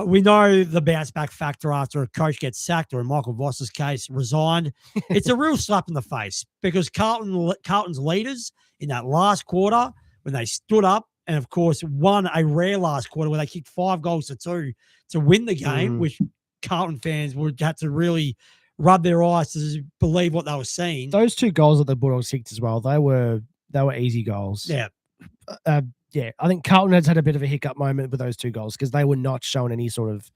we know the bounce back factor after a coach gets sacked, or in Michael Voss's case, resigned. It's a real slap in the face, because Carlton's leaders in that last quarter, when they stood up and, of course, won a rare last quarter where they kicked 5 goals to 2 to win the game, which Carlton fans would have to really rub their eyes to believe what they were seeing. Those 2 goals that the Bulldogs kicked as well, they were easy goals. Yeah. Yeah, I think Carlton has had a bit of a hiccup moment with those 2 goals, because they were not showing any sort of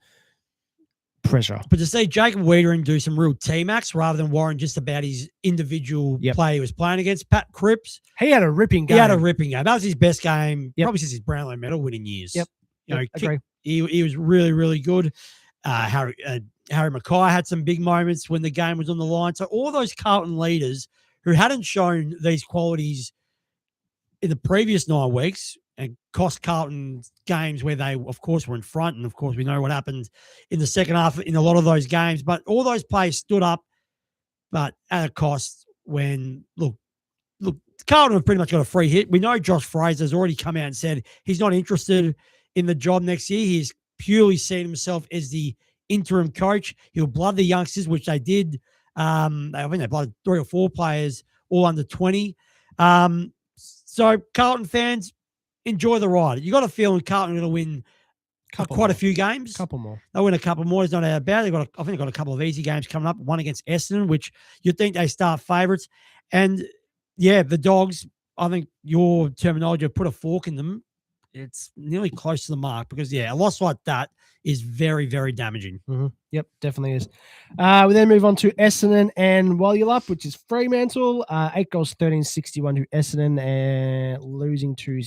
pressure. But to see Jacob Wiedering do some real team acts rather than worrying just about his individual play he was playing against, Pat Cripps. He had a ripping game. That was his best game, probably since his Brownlow medal winning years. Agree. He was really, really good. Harry Mackay had some big moments when the game was on the line. So all those Carlton leaders who hadn't shown these qualities in the previous 9 weeks and cost Carlton games where they, of course, were in front. And, of course, we know what happened in the second half in a lot of those games. But all those players stood up, but at a cost when, look, Carlton have pretty much got a free hit. We know Josh Fraser's already come out and said he's not interested in the job next year. He's purely seen himself as the interim coach. He'll blood the youngsters, which they did. I think they blooded 3 or 4 players, all under 20. So Carlton fans, enjoy the ride. You got a feeling Carlton are going to win quite a few games. Couple more. They'll win a couple more. There's no doubt about it. I think they've got a couple of easy games coming up. One against Essendon, which you'd think they start favourites. And yeah, the Dogs, I think your terminology of put a fork in them, it's nearly close to the mark because, yeah, a loss like that is very, very damaging. Mm-hmm. Yep, definitely is. We then move on to Essendon and Walyalup, which is Fremantle. 8 goals, 13-61 to Essendon, and losing to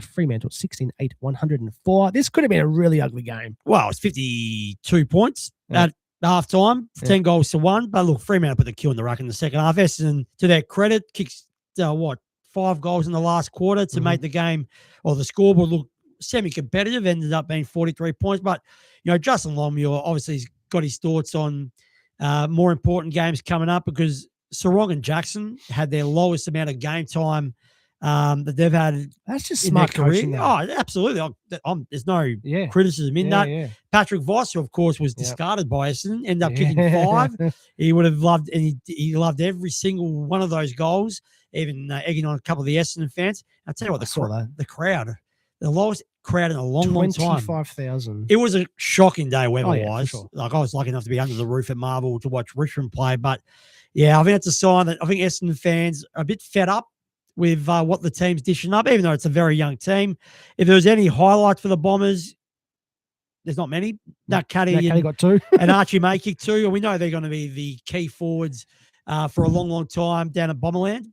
Fremantle, 16-8, 104. This could have been a really ugly game. Well, it's 52 points at half time, 10 goals to 1. But look, Fremantle put the kill in the ruck in the second half. Essendon, to their credit, kicks, 5 goals in the last quarter to make the game or the scoreboard look semi-competitive. Ended up being 43 points. But, Justin Longmuir obviously has got his thoughts on more important games coming up because Sarong and Jackson had their lowest amount of game time that they've had. That's just in their smart coaching. career. Oh, absolutely. There's no criticism in that. Yeah. Patrick Voss, of course, was discarded by Essendon, ended up kicking 5. He would have loved, and he loved every single one of those goals, even egging on a couple of the Essendon fans. I'll tell you what, the crowd, the lowest crowd in a long time. 25,000. It was a shocking day weather-wise. Sure. Like, I was lucky enough to be under the roof at Marvel to watch Richmond play. But, yeah, I think it's a sign that I think Essendon fans are a bit fed up with what the team's dishing up, even though it's a very young team. If there was any highlights for the Bombers, there's not many. Nat Caddy got 2. and Archie May kick 2. And we know they're going to be the key forwards for a long, long time down at Bomberland.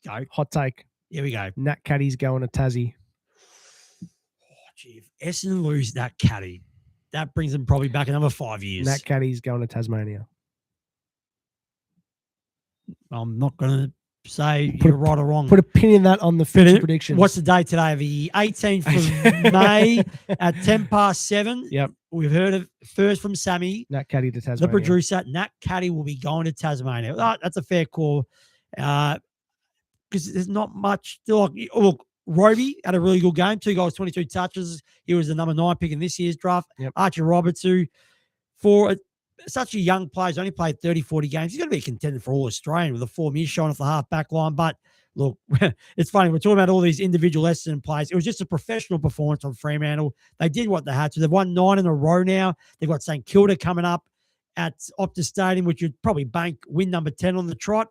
Go. Hot take. Here we go. Nat Caddy's going to Tassie. If Essendon lose that Caddy, that brings them probably back another 5 years. Nat Caddy's going to Tasmania. I'm not going to say you're right or wrong. Put a pin in that on the future predictions. What's the date today? The 18th of May at 7:10. Yep. We've heard it first from Sammy, Nat Caddy to Tasmania. the producer. Nat Caddy will be going to Tasmania. That's a fair call because there's not much. Look, Roby had a really good game. 2 goals, 22 touches. He was the number 9 pick in this year's draft. Yep. Archie Roberts, who for such a young player, he's only played 30, 40 games. He's going to be a contender for All-Australian with the form he's showing off the half-back line. But, look, it's funny. We're talking about all these individual Essendon players. It was just a professional performance on Fremantle. They did what they had to. They've won 9 in a row now. They've got St Kilda coming up at Optus Stadium, which you'd probably bank win number 10 on the trot.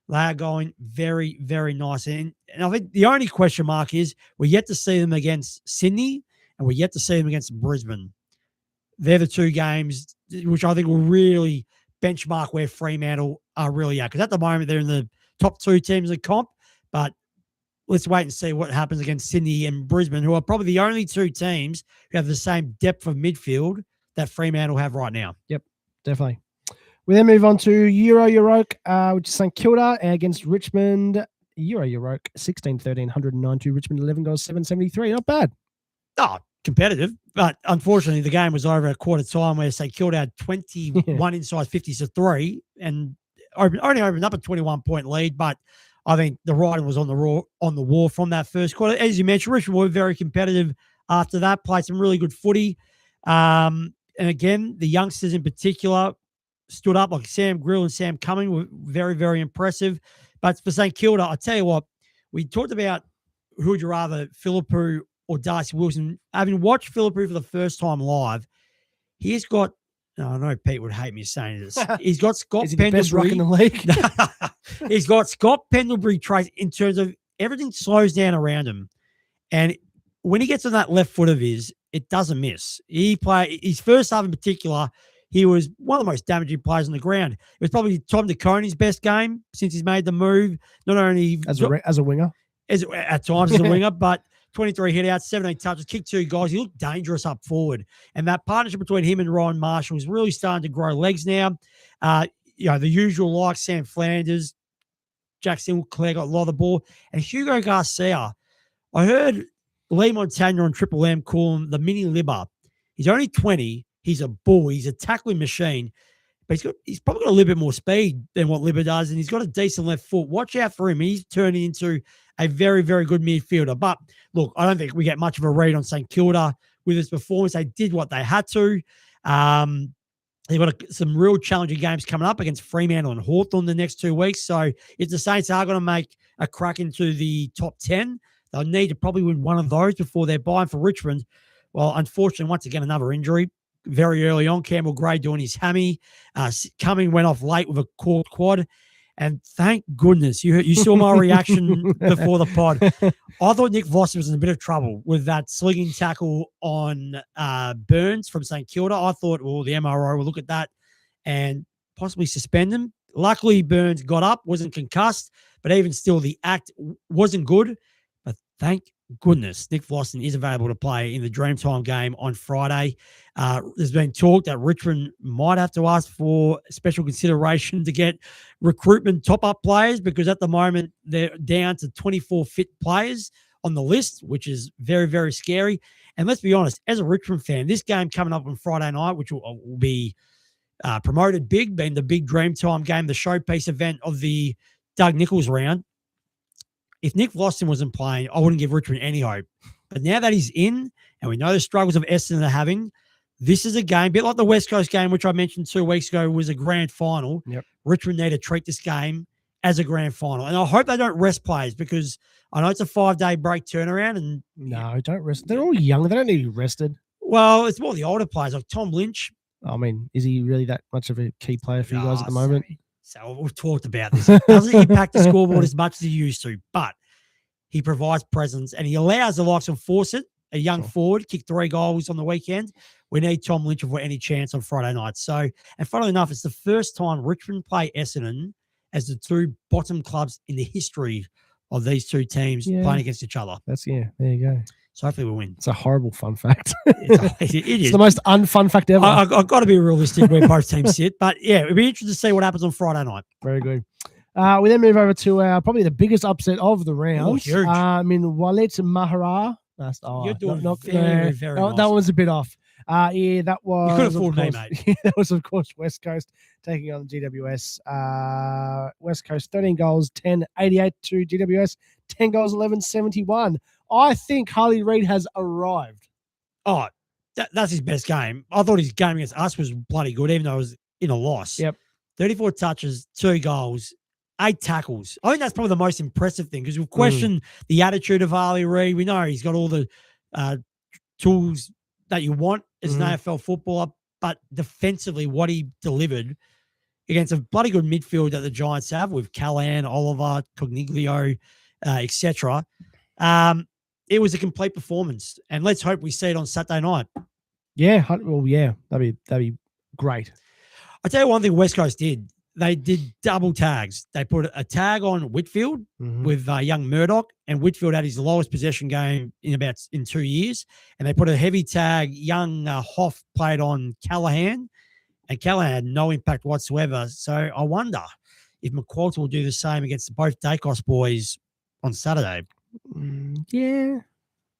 They are going very, very nice. And I think the only question mark is we're yet to see them against Sydney and we're yet to see them against Brisbane. They're the 2 games which I think will really benchmark where Fremantle are really at. Because at the moment, they're in the top 2 teams of comp. But let's wait and see what happens against Sydney and Brisbane, who are probably the only 2 teams who have the same depth of midfield that Fremantle have right now. Yep, definitely. We then move on to Europe, which is St Kilda against Richmond. Europe, 16-13, 192. Richmond, 11 goals, 773. Not bad. Oh, competitive. But unfortunately, the game was over at quarter time where St Kilda had 21 inside 50s to 3 and only opened up a 21-point lead. But I think the writing was on the wall from that first quarter. As you mentioned, Richmond were very competitive after that, played some really good footy. And again, the youngsters in particular stood up, like Sam Grill and Sam Cumming were very, very impressive. But for St Kilda, I tell you what, we talked about who would you rather, Philippou or Darcy Wilson. Having watched Philippou for the first time live, he's got, I know Pete would hate me saying this, he's got Scott Is he the best Pendlebury. ruck in the league? He's got Scott Pendlebury traits in terms of everything slows down around him. And when he gets on that left foot of his, it doesn't miss. His first half in particular, he was one of the most damaging players on the ground. It was probably Tom DeConey's best game since he's made the move. Not only as a winger, at times as a winger, but 23 hitouts, 17 touches, kicked 2 goals. He looked dangerous up forward. And that partnership between him and Ryan Marshall is really starting to grow legs now. The usual like Sam Flanders, Jack Sinclair got a lot of the ball. And Hugo Garcia, I heard Lee Montagna on Triple M call him the mini Libber. He's only 20. He's a bull. He's a tackling machine. But he's probably got a little bit more speed than what Libber does, and he's got a decent left foot. Watch out for him. He's turning into a very, very good midfielder. But, look, I don't think we get much of a read on St Kilda with his performance. They did what they had to. They've got some real challenging games coming up against Fremantle and Hawthorn the next 2 weeks. So if the Saints are going to make a crack into the top 10, they'll need to probably win one of those before they're buying for Richmond. Well, unfortunately, once again, another injury very early on. Campbell Gray doing his hammy. Cumming went off late with a corked quad. And thank goodness you saw my reaction before the pod. I thought Nick Voss was in a bit of trouble with that slinging tackle on Burns from St Kilda. I thought, well, the MRO will look at that and possibly suspend him. Luckily, Burns got up, wasn't concussed, but even still, the act wasn't good. But thank goodness Nick Vlausten is available to play in the Dreamtime game on Friday. There's been talk that Richmond might have to ask for special consideration to get recruitment top-up players, because at the moment they're down to 24 fit players on the list, which is very, very scary. And let's be honest, as a Richmond fan, this game coming up on Friday night, which will be promoted big, being the big Dreamtime game, the showpiece event of the Doug Nicholls round. If Nick Vlausten wasn't playing, I wouldn't give Richmond any hope. But now that he's in, and we know the struggles of Essendon are having, this is a game, a bit like the West Coast game, which I mentioned 2 weeks ago was a grand final. Yep. Richmond need to treat this game as a grand final. And I hope they don't rest players, because I know it's a 5-day break turnaround. And No, don't rest. They're all young. They don't need to be rested. well, it's more the older players like Tom Lynch. I mean, is he really that much of a key player for you guys at the moment? So we've talked about this. It doesn't impact the scoreboard as much as he used to, but he provides presence and he allows the likes of Fawcett, a young forward, kick 3 goals on the weekend. We need Tom Lynch for any chance on Friday night. So, and funnily enough, it's the first time Richmond play Essendon as the 2 bottom clubs in the history of these 2 teams playing against each other. There you go. So hopefully we'll win. It's a horrible fun fact. It is. It's the most unfun fact ever. I've got to be realistic where both teams sit. But yeah, it'll be interesting to see what happens on Friday night. Very good. We then move over to probably the biggest upset of the round. Huge. Walid Mahara. You're doing very nice. That was a bit off. That was. You could have fooled me, mate. That was, of course, West Coast taking on GWS. West Coast 13 goals, 10-88 to GWS, 10 goals, 11-71. I think Harley Reid has arrived. Oh, that's his best game. I thought his game against us was bloody good, even though it was in a loss. Yep. 34 touches, 2 goals, 8 tackles. I think that's probably the most impressive thing, because we've questioned the attitude of Harley Reid. We know he's got all the tools that you want as an AFL footballer, but defensively, what he delivered against a bloody good midfield that the Giants have with Callahan, Oliver, Cogniglio, etc. It was a complete performance, and let's hope we see it on Saturday night. Yeah, well, yeah, that'd be great. I tell you one thing West Coast did. They did double tags. They put a tag on Whitfield with young Murdoch, and Whitfield had his lowest possession game in 2 years. And they put a heavy tag. Young Hoff played on Callahan, and Callahan had no impact whatsoever. So I wonder if McQualter will do the same against both Dacos boys on Saturday. Yeah.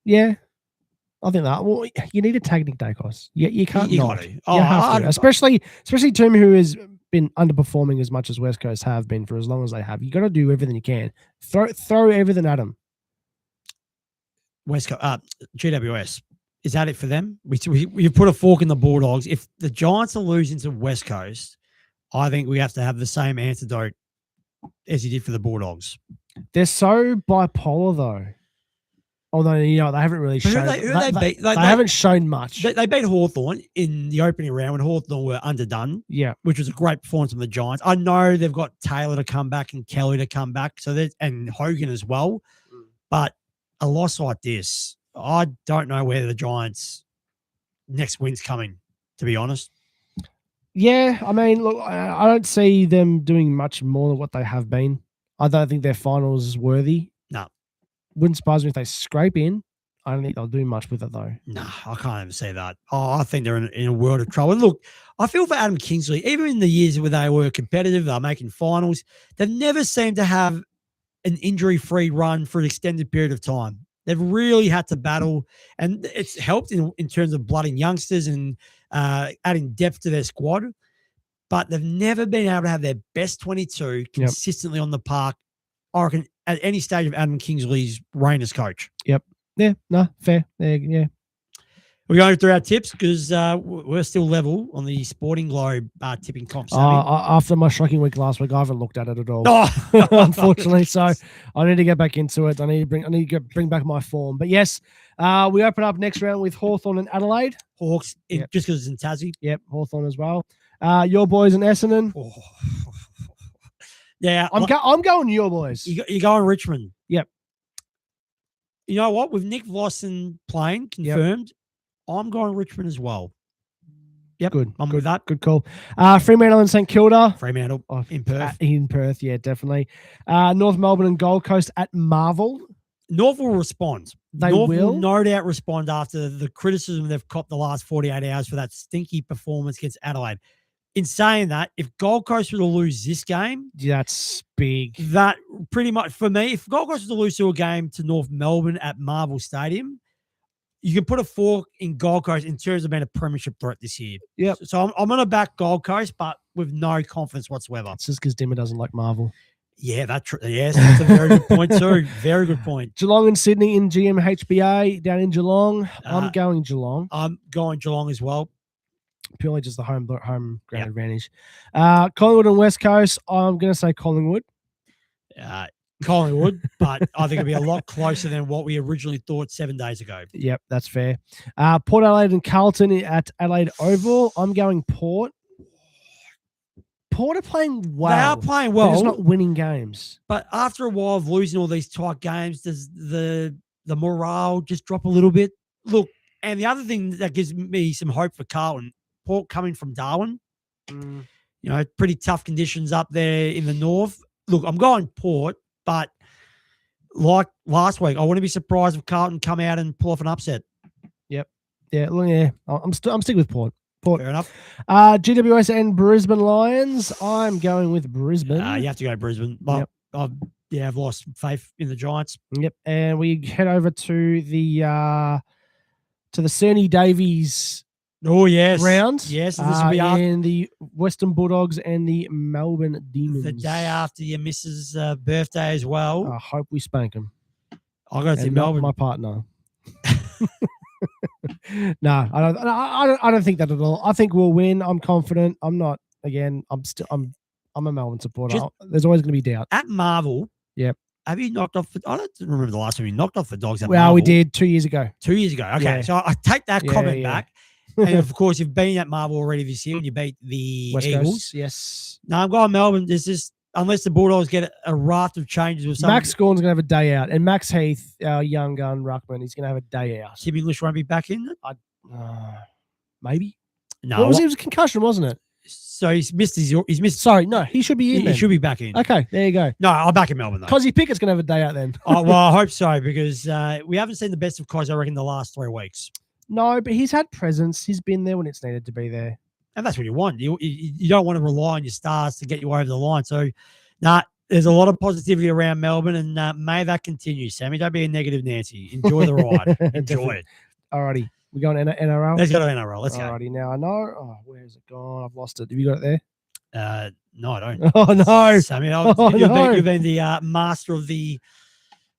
I think that. Well, you need to tag Nick Dacos. You can't You not. got to. You have to. Especially Tim, who has been underperforming as much as West Coast have been for as long as they have. You got to do everything you can. Throw everything at him. West Coast, GWS. Is that it for them? We put a fork in the Bulldogs. If the Giants are losing to West Coast, I think we have to have the same antidote as you did for the Bulldogs. They're so bipolar, though. Although, they haven't really shown. They haven't shown much. They beat Hawthorn in the opening round when Hawthorn were underdone. Yeah, which was a great performance from the Giants. I know they've got Taylor to come back and Kelly to come back, and Hogan as well. But a loss like this, I don't know where the Giants' next win's coming, to be honest. Yeah, I mean, look, I don't see them doing much more than what they have been. I don't think their finals is worthy. No. Wouldn't surprise me if they scrape in. I don't think they'll do much with it, though. No, I can't even say that. I think they're in a world of trouble. And look, I feel for Adam Kingsley. Even in the years where they were competitive, they were making finals, they've never seemed to have an injury-free run for an extended period of time. They've really had to battle, and it's helped in terms of blooding youngsters and adding depth to their squad. But they've never been able to have their best 22 consistently on the park, I reckon, at any stage of Adam Kingsley's reign as coach. Yep. Yeah, no, fair. Yeah. We're going through our tips because we're still level on the Sporting Globe tipping comp. After my shocking week last week, I haven't looked at it at all, Oh. unfortunately. So I need to get back into it. I need to bring back my form. But yes, we open up next round with Hawthorn and Adelaide. Hawks, Yep. just because it's in Tassie. Yep, Hawthorn as well. Your boys in Essendon. Oh. Yeah, I'm going your boys. you're going Richmond. Yep. You know what? With Nick Vlausen playing confirmed, I'm going Richmond as well. Yep, Good. I'm with that. Good call. Fremantle and St Kilda. Fremantle in Perth. In Perth, yeah, definitely. North Melbourne and Gold Coast at Marvel. North will respond. They North will? no doubt respond after the criticism they've copped the last 48 hours for that stinky performance against Adelaide. In saying that, if Gold Coast were to lose this game, That's big. that pretty much for me, if Gold Coast was to lose to a game to North Melbourne at Marvel Stadium, you can put a fork in Gold Coast in terms of being a premiership threat this year. Yep. So I'm going to back Gold Coast, but with no confidence whatsoever. It's just because Dimmer doesn't like Marvel. Yeah, yes, that's a very good point too. Very good point. Geelong and Sydney in GMHBA down in Geelong. I'm going Geelong. I'm going Geelong as well. Purely just the home ground Yep. advantage. Collingwood and West Coast. I'm going to say Collingwood. Collingwood, but I think it'll be a lot closer than what we originally thought 7 days ago. Yep, that's fair. Port Adelaide and Carlton at Adelaide Oval. I'm going Port. Port are playing well. They are playing They're just well, not winning games. but after a while of losing all these tight games, does the morale just drop a little bit? Look, and the other thing that gives me some hope for Carlton, Port coming from Darwin, you know, pretty tough conditions up there in the north. Look, I'm going Port, but like last week, I wouldn't be surprised if Carlton come out and pull off an upset. Yeah, I'm sticking with Port. Fair enough. GWS and Brisbane Lions. I'm going with Brisbane. You have to go Brisbane. But I've lost faith in the Giants. Yep. And we head over to the Cerny Davies Oh, yes. round. Yes, and this will be after, and the Western Bulldogs and the Melbourne Demons. the day after your missus' birthday as well. I hope we spank them. I got to see And not Melbourne. my partner. No, I don't think that at all. I think we'll win. I'm confident. I'm not. Again, I'm a Melbourne supporter. There's always going to be doubt. At Marvel. Yep. Have you knocked off? I don't remember the last time you knocked off the Dogs at Well, Marvel. we did 2 years ago. 2 years ago. Okay, Yeah. so I take that Yeah, comment yeah. back. And of course, you've been at Marvel already this year when you beat the West Eagles. Coast, yes. No, I'm going Melbourne. There's just unless the Bulldogs get a raft of changes with some. Max Gorn's going to have a day out. And Max Heath, our young gun ruckman, he's going to have a day out. Tim English won't be back in. Maybe. No, It was a concussion, wasn't it? so he's missed. He's missed. Sorry, no, he should be in He then. should be back in. Okay, there you go. No, I'll back in Melbourne though. Cozzy Pickett's going to have a day out then. Oh, well, I hope so because we haven't seen the best of Cos, I reckon, the last 3 weeks. No, but he's had presence. He's been there when it's needed to be there. And that's what you want. You don't want to rely on your stars to get you over the line. So, there's a lot of positivity around Melbourne, and may that continue, Sammy. Don't be a negative Nancy. Enjoy the ride. Enjoy it. Alrighty. We going NRL? Let's go to NRL. Let's go. Alrighty. Now I know. Oh, where's it gone? I've lost it. Have you got it there? No, I don't. Oh, no. Sammy, Oh, no. you've been the master of the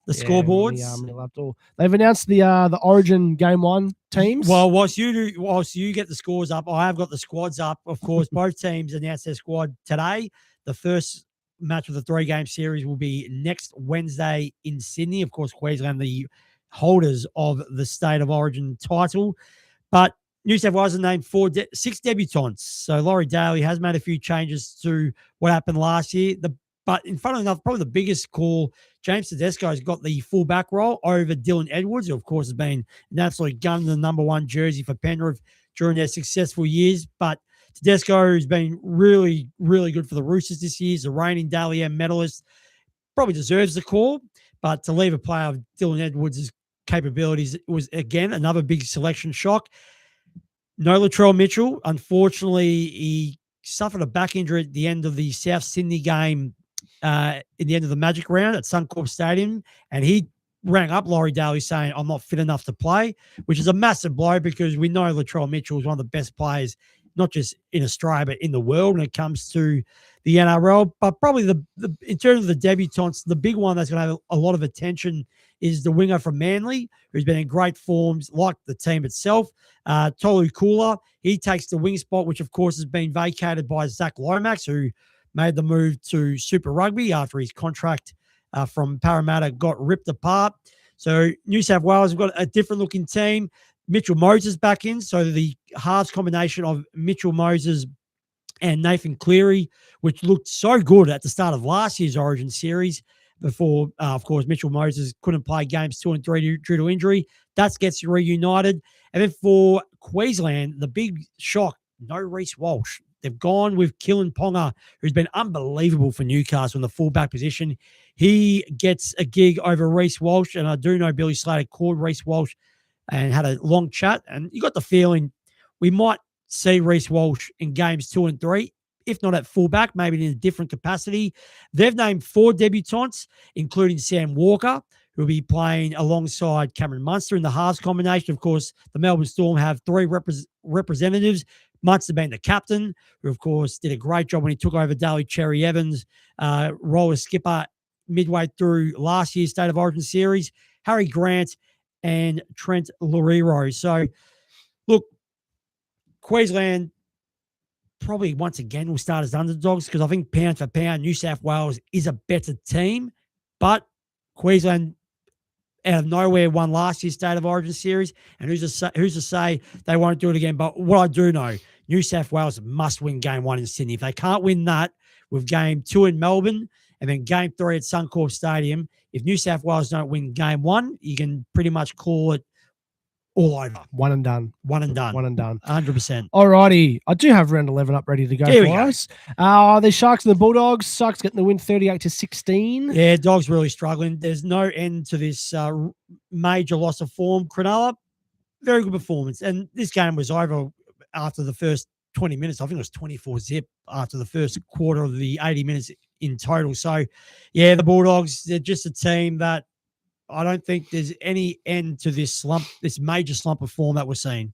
scoreboards. They've announced the Origin Game 1 teams. Well, whilst you get the scores up, I have got the squads up. Of course, both teams announced their squad today. The first match of the 3-game series will be next Wednesday in Sydney. Of course, Queensland, the holders of the State of Origin title. But New South Wales has named 6 debutants. So Laurie Daly has made a few changes to what happened last year. But in front of enough, probably the biggest call, James Tedesco has got the fullback role over Dylan Edwards, who, of course, has been an absolute gun in the number 1 jersey for Penrith during their successful years. But Tedesco has been really, really good for the Roosters this year. He's a reigning Dally M medalist. Probably deserves the call. But to leave a player of Dylan Edwards' capabilities was, again, another big selection shock. No Latrell Mitchell. Unfortunately, he suffered a back injury at the end of the South Sydney game in the end of the Magic round at Suncorp Stadium, and he rang up Laurie Daly saying, I'm not fit enough to play, which is a massive blow because we know Latrell Mitchell is one of the best players, not just in Australia, but in the world when it comes to the NRL. But probably the in terms of the debutants, the big one that's going to have a lot of attention is the winger from Manly, who's been in great forms, like the team itself. Tolu Kula, he takes the wing spot, which of course has been vacated by Zach Lomax, who made the move to Super Rugby after his contract from Parramatta got ripped apart. So New South Wales have got a different looking team. Mitchell Moses back in. So the halves combination of Mitchell Moses and Nathan Cleary, which looked so good at the start of last year's Origin series before, of course, Mitchell Moses couldn't play games 2 and 3 due to injury. That gets reunited. And then for Queensland, the big shock, no Reece Walsh. They've gone with Killen Ponga, who's been unbelievable for Newcastle in the fullback position. He gets a gig over Reece Walsh, and I do know Billy Slater called Reece Walsh and had a long chat, and you got the feeling we might see Reece Walsh in games 2 and 3, if not at fullback, maybe in a different capacity. They've named 4 debutants, including Sam Walker, who will be playing alongside Cameron Munster in the halves combination. Of course, the Melbourne Storm have 3 representatives. Munster being the captain, who, of course, did a great job when he took over Daly Cherry Evans, role as skipper midway through last year's State of Origin series. Harry Grant and Trent Lorero. So, look, Queensland probably once again will start as underdogs because I think pound for pound, New South Wales is a better team. But Queensland, out of nowhere, won last year's State of Origin series. And who's to say they won't do it again? But what I do know, New South Wales must win game 1 in Sydney. If they can't win that with game 2 in Melbourne and then game 3 at Suncorp Stadium, if New South Wales don't win game 1, you can pretty much call it all over. One and done. One and done. 100%. All righty. I do have round 11 up ready to go for us. The Sharks and the Bulldogs. Sharks getting the win 38-16. Yeah, Dogs really struggling. There's no end to this major loss of form. Cronulla, very good performance. And this game was over after the first 20 minutes. I think it was 24-0 after the first quarter of the 80 minutes in total. So, yeah, the Bulldogs, they're just a team that I don't think there's any end to this slump, this major slump of form that we're seeing.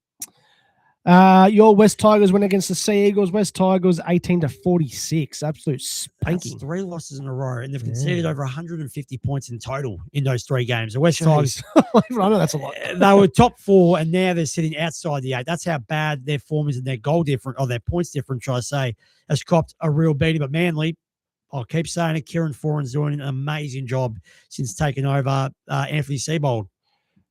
Your West Tigers went against the Sea Eagles. West Tigers 18-46. Absolute spanking. That's 3 losses in a row, and they've conceded over 150 points in total in those 3 games. The West Tigers, I know that's a lot. They were top 4, and now they're sitting outside the 8. That's how bad their form is, and their goal difference, or their points difference, should I say, has copped a real beating. But Manly, I'll keep saying it, Kieran Foran's doing an amazing job since taking over Anthony Seibold.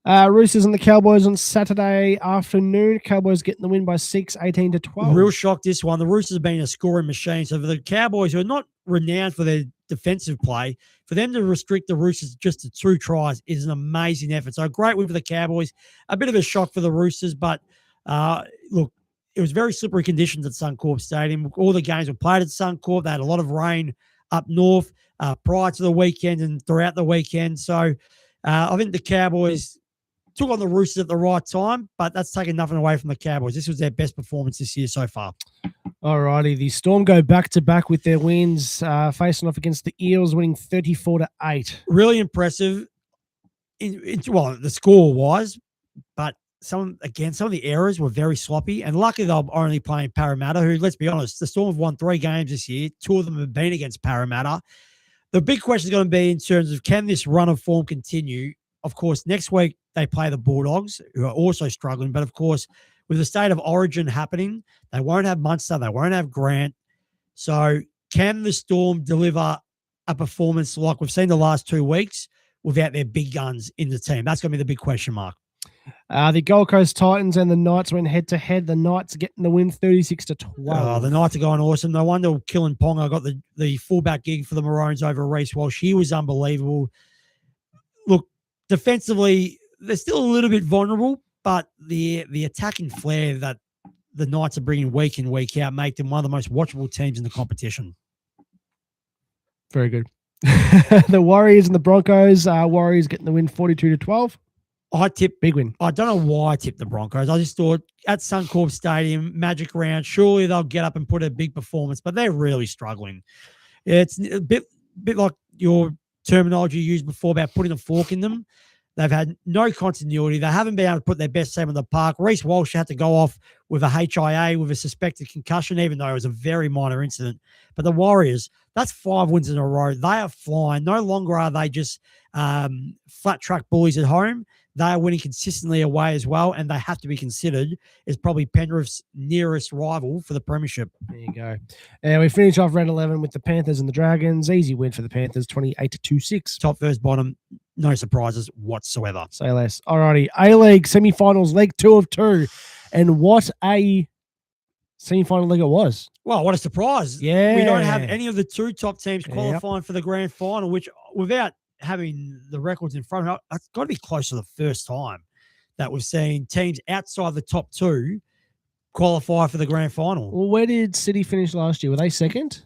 Roosters and the Cowboys on Saturday afternoon. Cowboys getting the win by 6, 18-12. Real shock, this one. The Roosters have been a scoring machine. So for the Cowboys, who are not renowned for their defensive play, for them to restrict the Roosters just to 2 tries is an amazing effort. So a great win for the Cowboys. A bit of a shock for the Roosters, but look, it was very slippery conditions at Suncorp Stadium. All the games were played at Suncorp. They had a lot of rain up north prior to the weekend and throughout the weekend. So I think the Cowboys took on the Roosters at the right time, but that's taken nothing away from the Cowboys. This was their best performance this year so far. All righty. The Storm go back-to-back with their wins, facing off against the Eels, winning 34-8. Really impressive. Well, the score-wise, but some of the errors were very sloppy, and luckily they were only playing Parramatta, who, let's be honest, the Storm have won 3 games this year. 2 of them have been against Parramatta. The big question is going to be in terms of, can this run of form continue? Of course, next week they play the Bulldogs, who are also struggling, but of course, with the State of Origin happening, they won't have Munster, they won't have Grant. So can the Storm deliver a performance like we've seen the last 2 weeks without their big guns in the team? That's going to be the big question mark. The Gold Coast Titans and the Knights went head-to-head. The Knights getting the win 36-12. Oh, the Knights are going awesome. No wonder Killen Ponga got the fullback gig for the Maroons over Reece Walsh. He was unbelievable. Look, defensively, they're still a little bit vulnerable, but the attacking flair that the Knights are bringing week in, week out make them one of the most watchable teams in the competition. Very good. The Warriors and the Broncos. Warriors getting the win 42-12. I tipped big win. I don't know why I tipped the Broncos. I just thought at Suncorp Stadium, Magic Round, surely they'll get up and put a big performance, but they're really struggling. It's a bit like your terminology you used before about putting a fork in them. They've had no continuity. They haven't been able to put their best team on the park. Reece Walsh had to go off with a HIA with a suspected concussion, even though it was a very minor incident. But the Warriors, that's 5 wins in a row. They are flying. No longer are they just flat track bullies at home. They are winning consistently away as well, and they have to be considered as probably Penrith's nearest rival for the premiership. There you go. And we finish off round 11 with the Panthers and the Dragons. Easy win for the Panthers, 28-26. Top, first, bottom, no surprises whatsoever. Say less. Alrighty. A-League semi-finals, leg 2 of 2. And what a semi-final leg it was. Well, what a surprise. Yeah. We don't have any of the 2 top teams Yep. qualifying for the grand final, which without having the records in front of us, it's got to be close to the first time that we've seen teams outside the top 2 qualify for the grand final. Well, where did City finish last year? Were they second?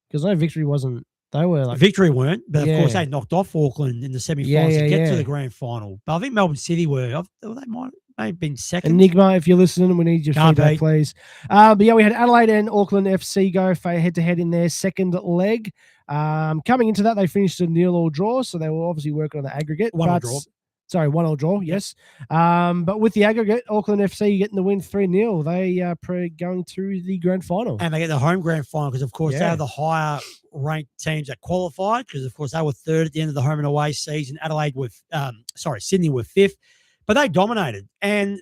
Because no, Victory wasn't. They were like Victory weren't, but of course Yeah. they knocked off Auckland in the semi-finals to get yeah. to the grand final. But I think Melbourne City were. They might have been second. Enigma. If you're listening, we need your Can't feedback, beat. please. But yeah, we had Adelaide and Auckland FC go head-to-head in their second leg. Coming into that, they finished a 0-0 draw, so they were obviously working on the aggregate. 1-1 draw. Sorry, 1-0 draw, yes. But with the aggregate, Auckland FC getting the win 3-0. They are going to the grand final. And they get the home grand final because, of course, they Yeah. are the higher ranked teams that qualified because, of course, they were third at the end of the home and away season. Sydney were fifth, but they dominated. And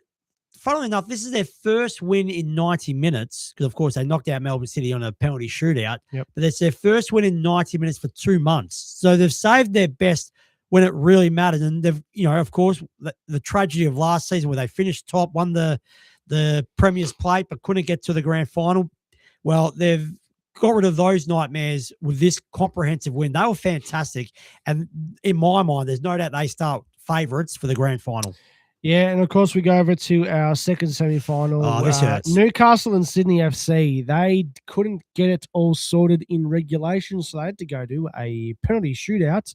funnily enough, this is their first win in 90 minutes because, of course, they knocked out Melbourne City on a penalty shootout. Yep. But it's their first win in 90 minutes for 2 months. So they've saved their best when it really mattered. And they've, of course, the tragedy of last season where they finished top, won the Premier's Plate, but couldn't get to the grand final. Well, they've got rid of those nightmares with this comprehensive win. They were fantastic. And in my mind, there's no doubt they start favourites for the grand final. Yeah, and of course we go over to our second semi-final. Oh, this hurts. Newcastle and Sydney FC. They couldn't get it all sorted in regulation, so they had to go to a penalty shootout.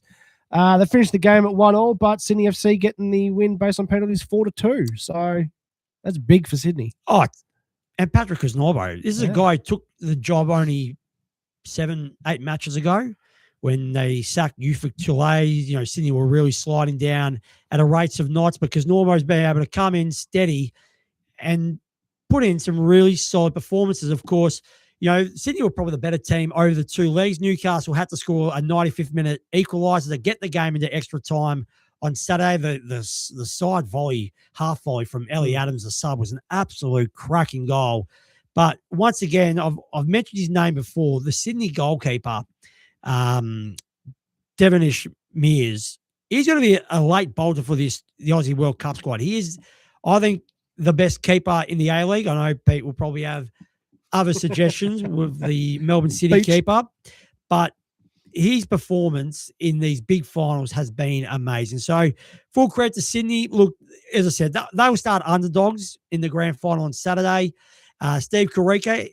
They finished the game at 1-1, but Sydney FC getting the win based on penalties 4-2. So that's big for Sydney. Oh, and Patrick Cosnorbo. This is a guy who took the job only 7-8 matches ago when they sacked Ufuk Tulay. Sydney were really sliding down at a rates of knots, but Cosnorbo's been able to come in steady and put in some really solid performances. Of course, Sydney were probably the better team over the 2 legs. Newcastle had to score a 95th minute equaliser to get the game into extra time on Saturday. The side volley, half volley from Ellie Adams, the sub, was an absolute cracking goal. But once again, I've mentioned his name before. The Sydney goalkeeper, Devonish Mears, he's going to be a late bolter for the Aussie World Cup squad. He is, I think, the best keeper in the A-League. I know Pete will probably have other suggestions with the Melbourne City keeper, but his performance in these big finals has been amazing. So full credit to Sydney. Look, as I said, they will start underdogs in the grand final on Saturday. Steve Corica,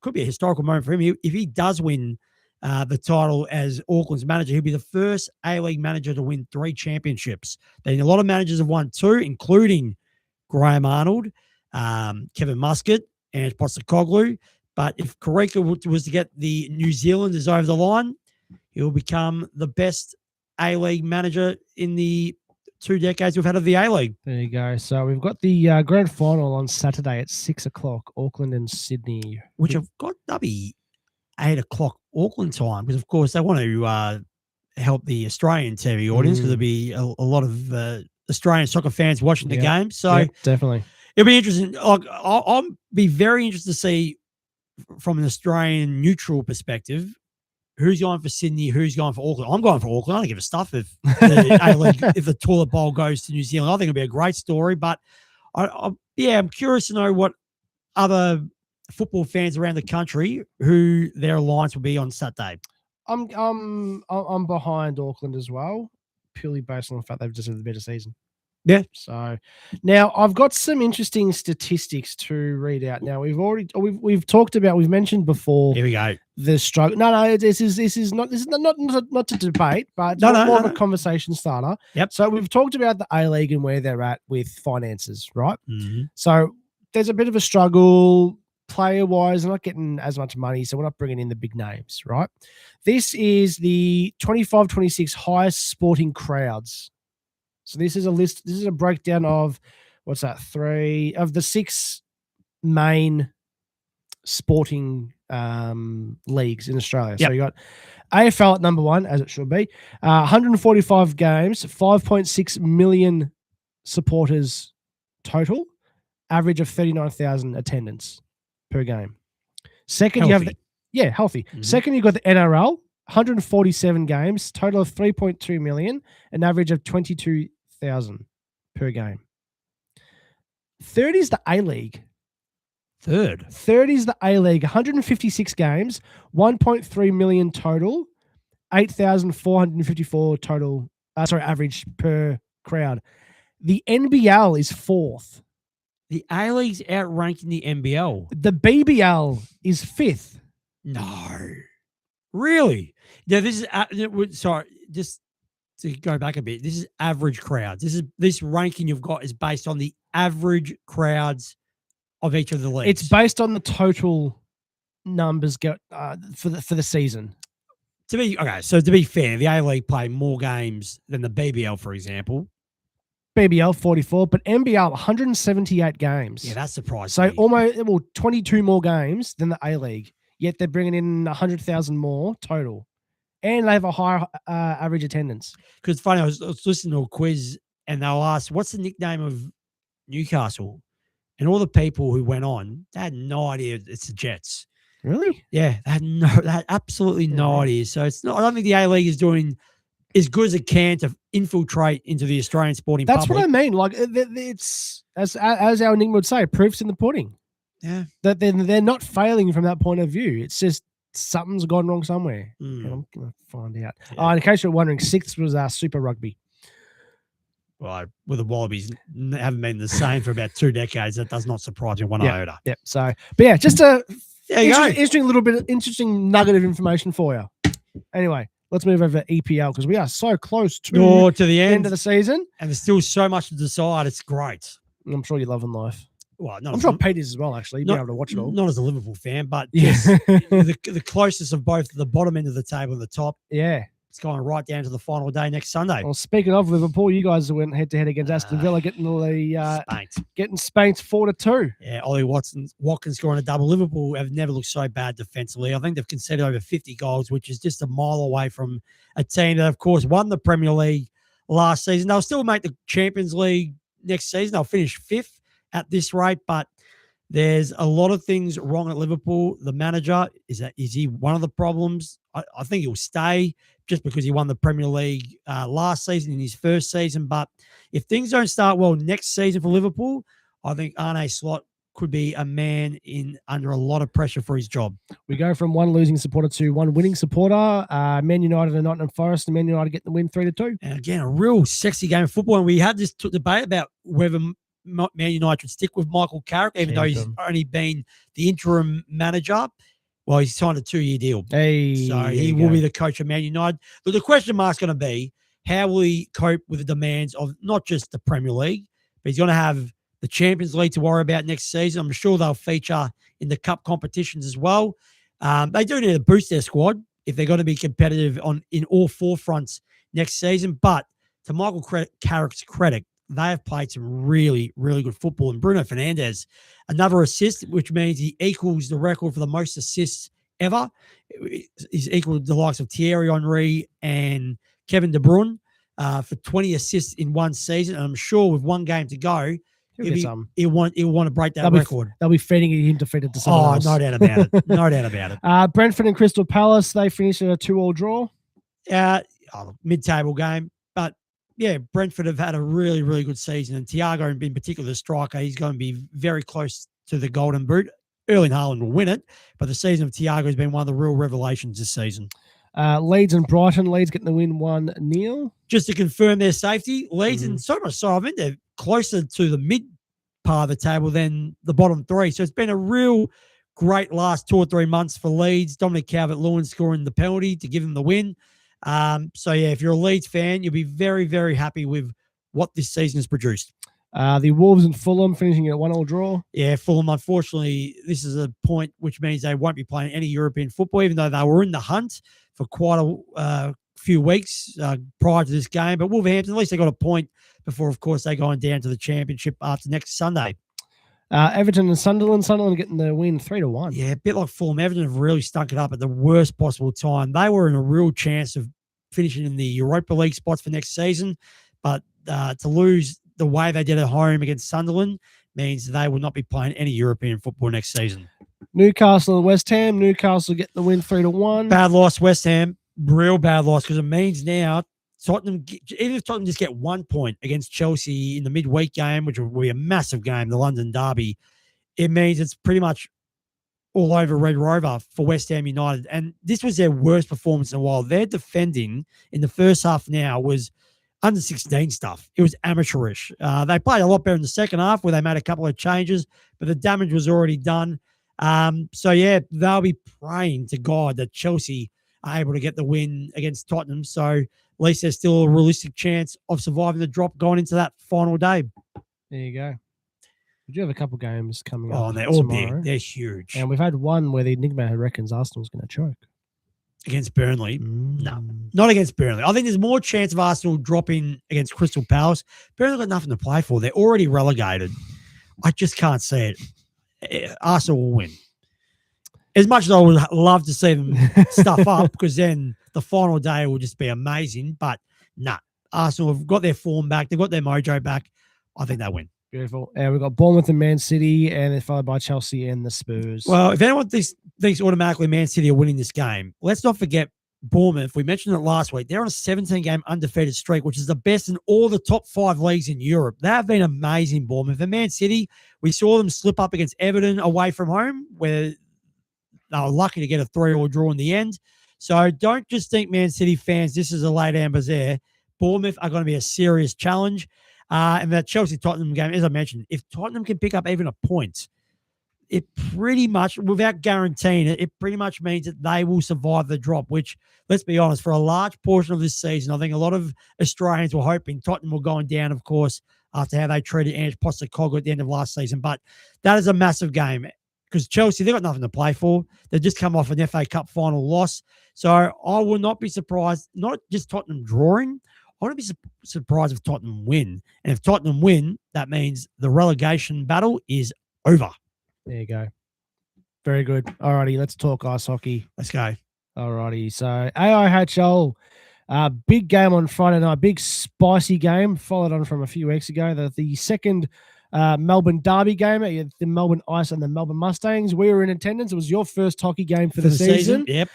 could be a historical moment for him. If he does win the title as Auckland's manager, he'll be the first A-League manager to win 3 championships. Then a lot of managers have won 2, including Graham Arnold, Kevin Muscat, and Postecoglou. But if Corica was to get the New Zealanders over the line, he'll become the best A-League manager in the 2 decades we've had of the A-League. There you go. So we've got the grand final on Saturday at 6:00, Auckland and Sydney. Which have got to be 8:00 Auckland time because, of course, they want to help the Australian TV audience because there'll be a lot of Australian soccer fans watching the game. So definitely. It'll be interesting. I'll be very interested to see from an Australian neutral perspective who's going for Sydney, who's going for Auckland. I'm going for Auckland. I don't give a stuff if the A-League, if the toilet bowl goes to New Zealand. I think it'll be a great story. But I'm curious to know what other football fans around the country who their alliance will be on Saturday. I'm behind Auckland as well, purely based on the fact they've just had the better season. Yeah. So now I've got some interesting statistics to read out. Now we've talked about, we've mentioned before. Here we go. The struggle. No, this is not to debate, but more of a conversation starter. Yep. So we've talked about the A-League and where they're at with finances, right? Mm-hmm. So there's a bit of a struggle player-wise. They're not getting as much money, so we're not bringing in the big names, right? This is the 25-26 highest sporting crowds. So this is a list. This is a breakdown of what's that? 3 of the 6 main sporting leagues in Australia. So Yep. you got AFL at number 1, as it should be. 145 games, 5.6 million supporters total, average of 39,000 attendance per game. Second, you have Healthy. healthy. Mhm. Second, you've got the NRL, 147 games, total of 3.2 million, an average of 22,000 per game. Third is the A-League. Third is the A-League, 156 games, 1.3 million total, 8,454 total, average per crowd. The NBL is 4th. The A-League's outranking the NBL. The BBL is 5th. No. Really? Yeah, this is sorry, just to go back a bit. This is average crowds. This ranking you've got is based on the average crowds of each of the leagues. It's based on the total numbers for the season. To be fair, the A-League play more games than the BBL, for example. BBL 44, but NBL 178 games. Yeah, that surprised So me. almost 22 more games than the A-League. Yet they're bringing in 100,000 more total, and they have a higher average attendance. Because it's funny, I was listening to a quiz and they were asked, what's the nickname of Newcastle? And all the people who went on, they had no idea it's the Jets. Really? Yeah, they had absolutely no idea. So it's not. I don't think the A-League is doing as good as it can to infiltrate into the Australian sporting That's public. what I mean. Like it's as our Nick would say, proof's in the pudding. Yeah. That they're not failing from that point of view. It's just something's gone wrong somewhere. Mm. And I'm gonna find out. Yeah. Oh, in case you're wondering, 6th was Super Rugby. Well, with the Wallabies haven't been the same for about 2 decades. That does not surprise me one iota. Yep. So, but yeah, just a There you go. interesting nugget of information for you. Anyway, let's move over to EPL because we are so close to To the the end, end of the season. and there's still so much to decide. It's great. I'm sure you're loving life. Well, I'm sure Pete is as well, actually. You'll be not- able to watch it all. Not as a Liverpool fan, but Yeah. just the closest of both the bottom end of the table and the top. Yeah. It's going right down to the final day next Sunday. Well, speaking of Liverpool, you guys went head to head against Aston Villa, getting spanked 4-2. Yeah, Ollie Watkins scoring a double. Liverpool have never looked so bad defensively. I think they've conceded over 50 goals, which is just a mile away from a team that, of course, won the Premier League last season. They'll still make the Champions League next season. They'll finish 5th at this rate, but there's a lot of things wrong at Liverpool. The manager, is he one of the problems? I think he'll stay just because he won the Premier League last season in his first season. But if things don't start well next season for Liverpool, I think Arne Slot could be a man under a lot of pressure for his job. We go from one losing supporter to one winning supporter. Man United and Nottingham Forest, and Man United get the win 3-2. And again, a real sexy game of football. And we had this debate about whether Man United should stick with Michael Carrick, even though he's only been the interim manager. Well, he's signed a 2-year deal. Hey, So he will be the coach of Man United. But the question mark's going to be, how will he cope with the demands of not just the Premier League, but he's going to have the Champions League to worry about next season. I'm sure they'll feature in the cup competitions as well. They do need to boost their squad if they're going to be competitive in all 4 fronts next season. But to Michael Carrick's credit, they have played some really, really good football. And Bruno Fernandes, another assist, which means he equals the record for the most assists ever. He's equal to the likes of Thierry Henry and Kevin De Bruyne for 20 assists in one season. And I'm sure with one game to go, he'll want to break that record. They'll be feeding him to feed it to someone else. No doubt about it. No doubt about it. Brentford and Crystal Palace, they finished a 2-2 draw. Mid-table game. But yeah, Brentford have had a really, really good season. And Thiago, in particular, the striker, he's going to be very close to the Golden Boot. Erling Haaland will win it, but the season of Thiago has been one of the real revelations this season. Leeds and Brighton. Leeds getting the win 1-0. Just to confirm their safety, Leeds, and so much so, I think they're closer to the mid part of the table than the bottom 3. So it's been a real great last 2 or 3 months for Leeds. Dominic Calvert-Lewin scoring the penalty to give them the win. So yeah, if you're a Leeds fan, you'll be very, very happy with what this season has produced. The Wolves and Fulham finishing at 1-1 draw. Yeah, Fulham, unfortunately, this is a point which means they won't be playing any European football, even though they were in the hunt for quite a few weeks prior to this game. But Wolverhampton, at least they got a point before, of course, they go on down to the championship after next Sunday. Everton and Sunderland. Sunderland getting the win 3-1. Yeah, a bit like Fulham. Everton have really stunk it up at the worst possible time. They were in a real chance of finishing in the Europa League spots for next season, but to lose the way they did at home against Sunderland means they will not be playing any European football next season. Newcastle and West Ham. Newcastle getting the win 3-1. Bad loss, West Ham. Real bad loss, because it means now Tottenham, even if Tottenham just get 1 point against Chelsea in the midweek game, which will be a massive game, the London derby, it means it's pretty much all over Red Rover for West Ham United. And this was their worst performance in a while. Their defending in the first half now was under 16 stuff. It was amateurish. They played a lot better in the second half where they made a couple of changes, but the damage was already done. So, yeah, they'll be praying to God that Chelsea are able to get the win against Tottenham. So at least there's still a realistic chance of surviving the drop going into that final day. There you go. We do have a couple games coming up. Oh, and they're all tomorrow. big. They're huge. And we've had one where the Enigma reckons Arsenal's going to choke. Against Burnley? No, not against Burnley. I think there's more chance of Arsenal dropping against Crystal Palace. Burnley got nothing to play for. They're already relegated. I just can't see it. Arsenal will win. As much as I would love to see them stuff up, because then the final day will just be amazing. But nah, Arsenal have got their form back. They've got their mojo back. I think they'll win. Beautiful. And we've got Bournemouth and Man City, and then followed by Chelsea and the Spurs. Well, if anyone thinks automatically Man City are winning this game, let's not forget Bournemouth. We mentioned it last week. They're on a 17-game undefeated streak, which is the best in all the top 5 leagues in Europe. They have been amazing, Bournemouth. And Man City, we saw them slip up against Everton away from home, where they were lucky to get a 3-3 draw in the end. So don't just think, Man City fans, this is a late ambers there. Bournemouth are going to be a serious challenge. And that Chelsea-Tottenham game, as I mentioned, if Tottenham can pick up even a point, it pretty much, without guaranteeing it, it pretty much means that they will survive the drop, which, let's be honest, for a large portion of this season, I think a lot of Australians were hoping Tottenham were going down, of course, after how they treated Ange Postecoglou at the end of last season. But that is a massive game, because Chelsea, they've got nothing to play for. They've just come off an FA Cup final loss. So I will not be surprised, not just Tottenham drawing, I want to be surprised if Tottenham win. And if Tottenham win, that means the relegation battle is over. There you go. Very good. Alrighty, let's talk ice hockey. Let's go. Alrighty, so AIHL, big game on Friday night, big spicy game, followed on from a few weeks ago. The second Melbourne Derby game, the Melbourne Ice and the Melbourne Mustangs. We were in attendance. It was your first hockey game for the season. Yep.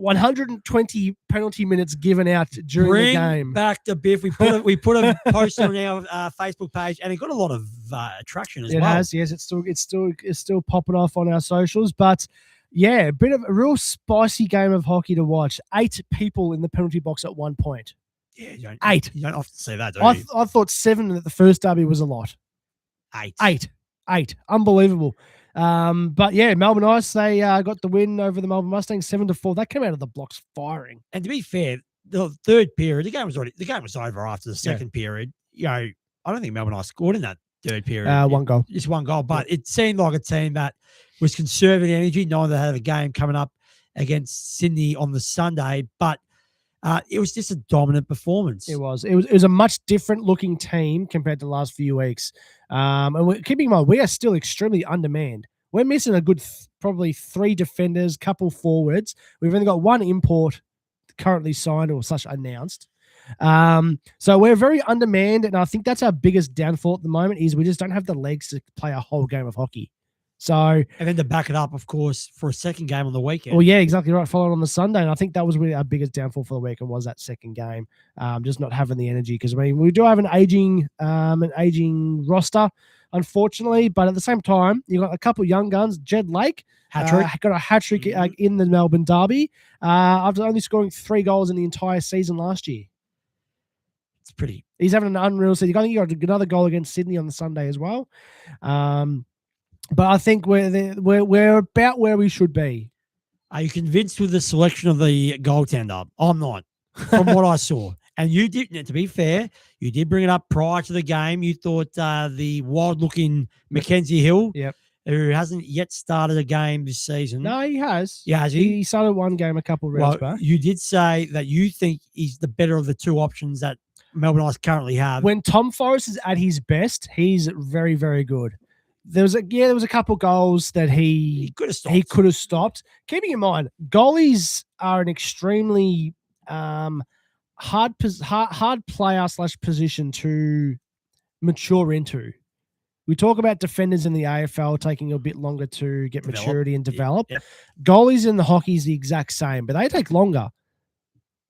120 penalty minutes given out during the game. Back to Biff. We put a post on our Facebook page, and it got a lot of traction as well. It has, yes. It's still popping off on our socials, but yeah, a real spicy game of hockey to watch. 8 people in the penalty box at one point. Yeah, 8. You don't often see that, do you? I thought 7 at the first derby was a lot. 8. Unbelievable. But yeah, Melbourne Ice, they got the win over the Melbourne Mustangs 7-4. That came out of the blocks firing. And to be fair, the third period, the game was over after the second period. You know, I don't think Melbourne Ice scored in that third period. One goal. Just one goal. But it seemed like a team that was conserving energy, knowing they had a game coming up against Sydney on the Sunday. But it was just a dominant performance. It was a much different looking team compared to the last few weeks. And keeping in mind, we are still extremely undermanned. We're missing a good probably 3 defenders, couple forwards. We've only got 1 import currently signed or such announced. So we're very undermanned, and I think that's our biggest downfall at the moment is we just don't have the legs to play a whole game of hockey. So, and then to back it up, of course, for a second game on the weekend. Well, yeah, exactly right. Following on the Sunday, and I think that was really our biggest downfall for the weekend was that second game, just not having the energy. Because I mean, we do have an aging roster, unfortunately, but at the same time, you got a couple of young guns. Jed Lake got a hat trick in the Melbourne Derby after only scoring 3 goals in the entire season last year. It's pretty. He's having an unreal season. I think he got another goal against Sydney on the Sunday as well. But I think we're about where we should be. Are you convinced with the selection of the goaltender? I'm not, from what I saw. And you did, to be fair, you did bring it up prior to the game. You thought the wild-looking Mackenzie Hill, who hasn't yet started a game this season. No, he has. Yeah, has he? He started one game a couple of rounds back. You did say that you think he's the better of the 2 options that Melbourne Ice currently have. When Tom Forrest is at his best, he's very, very good. There was a couple goals that he could have stopped. he could have stopped. Keeping in mind, goalies are an extremely hard player / position to mature into. We talk about defenders in the AFL taking a bit longer to get maturity and develop. Yep. Goalies in the hockey is the exact same, but they take longer.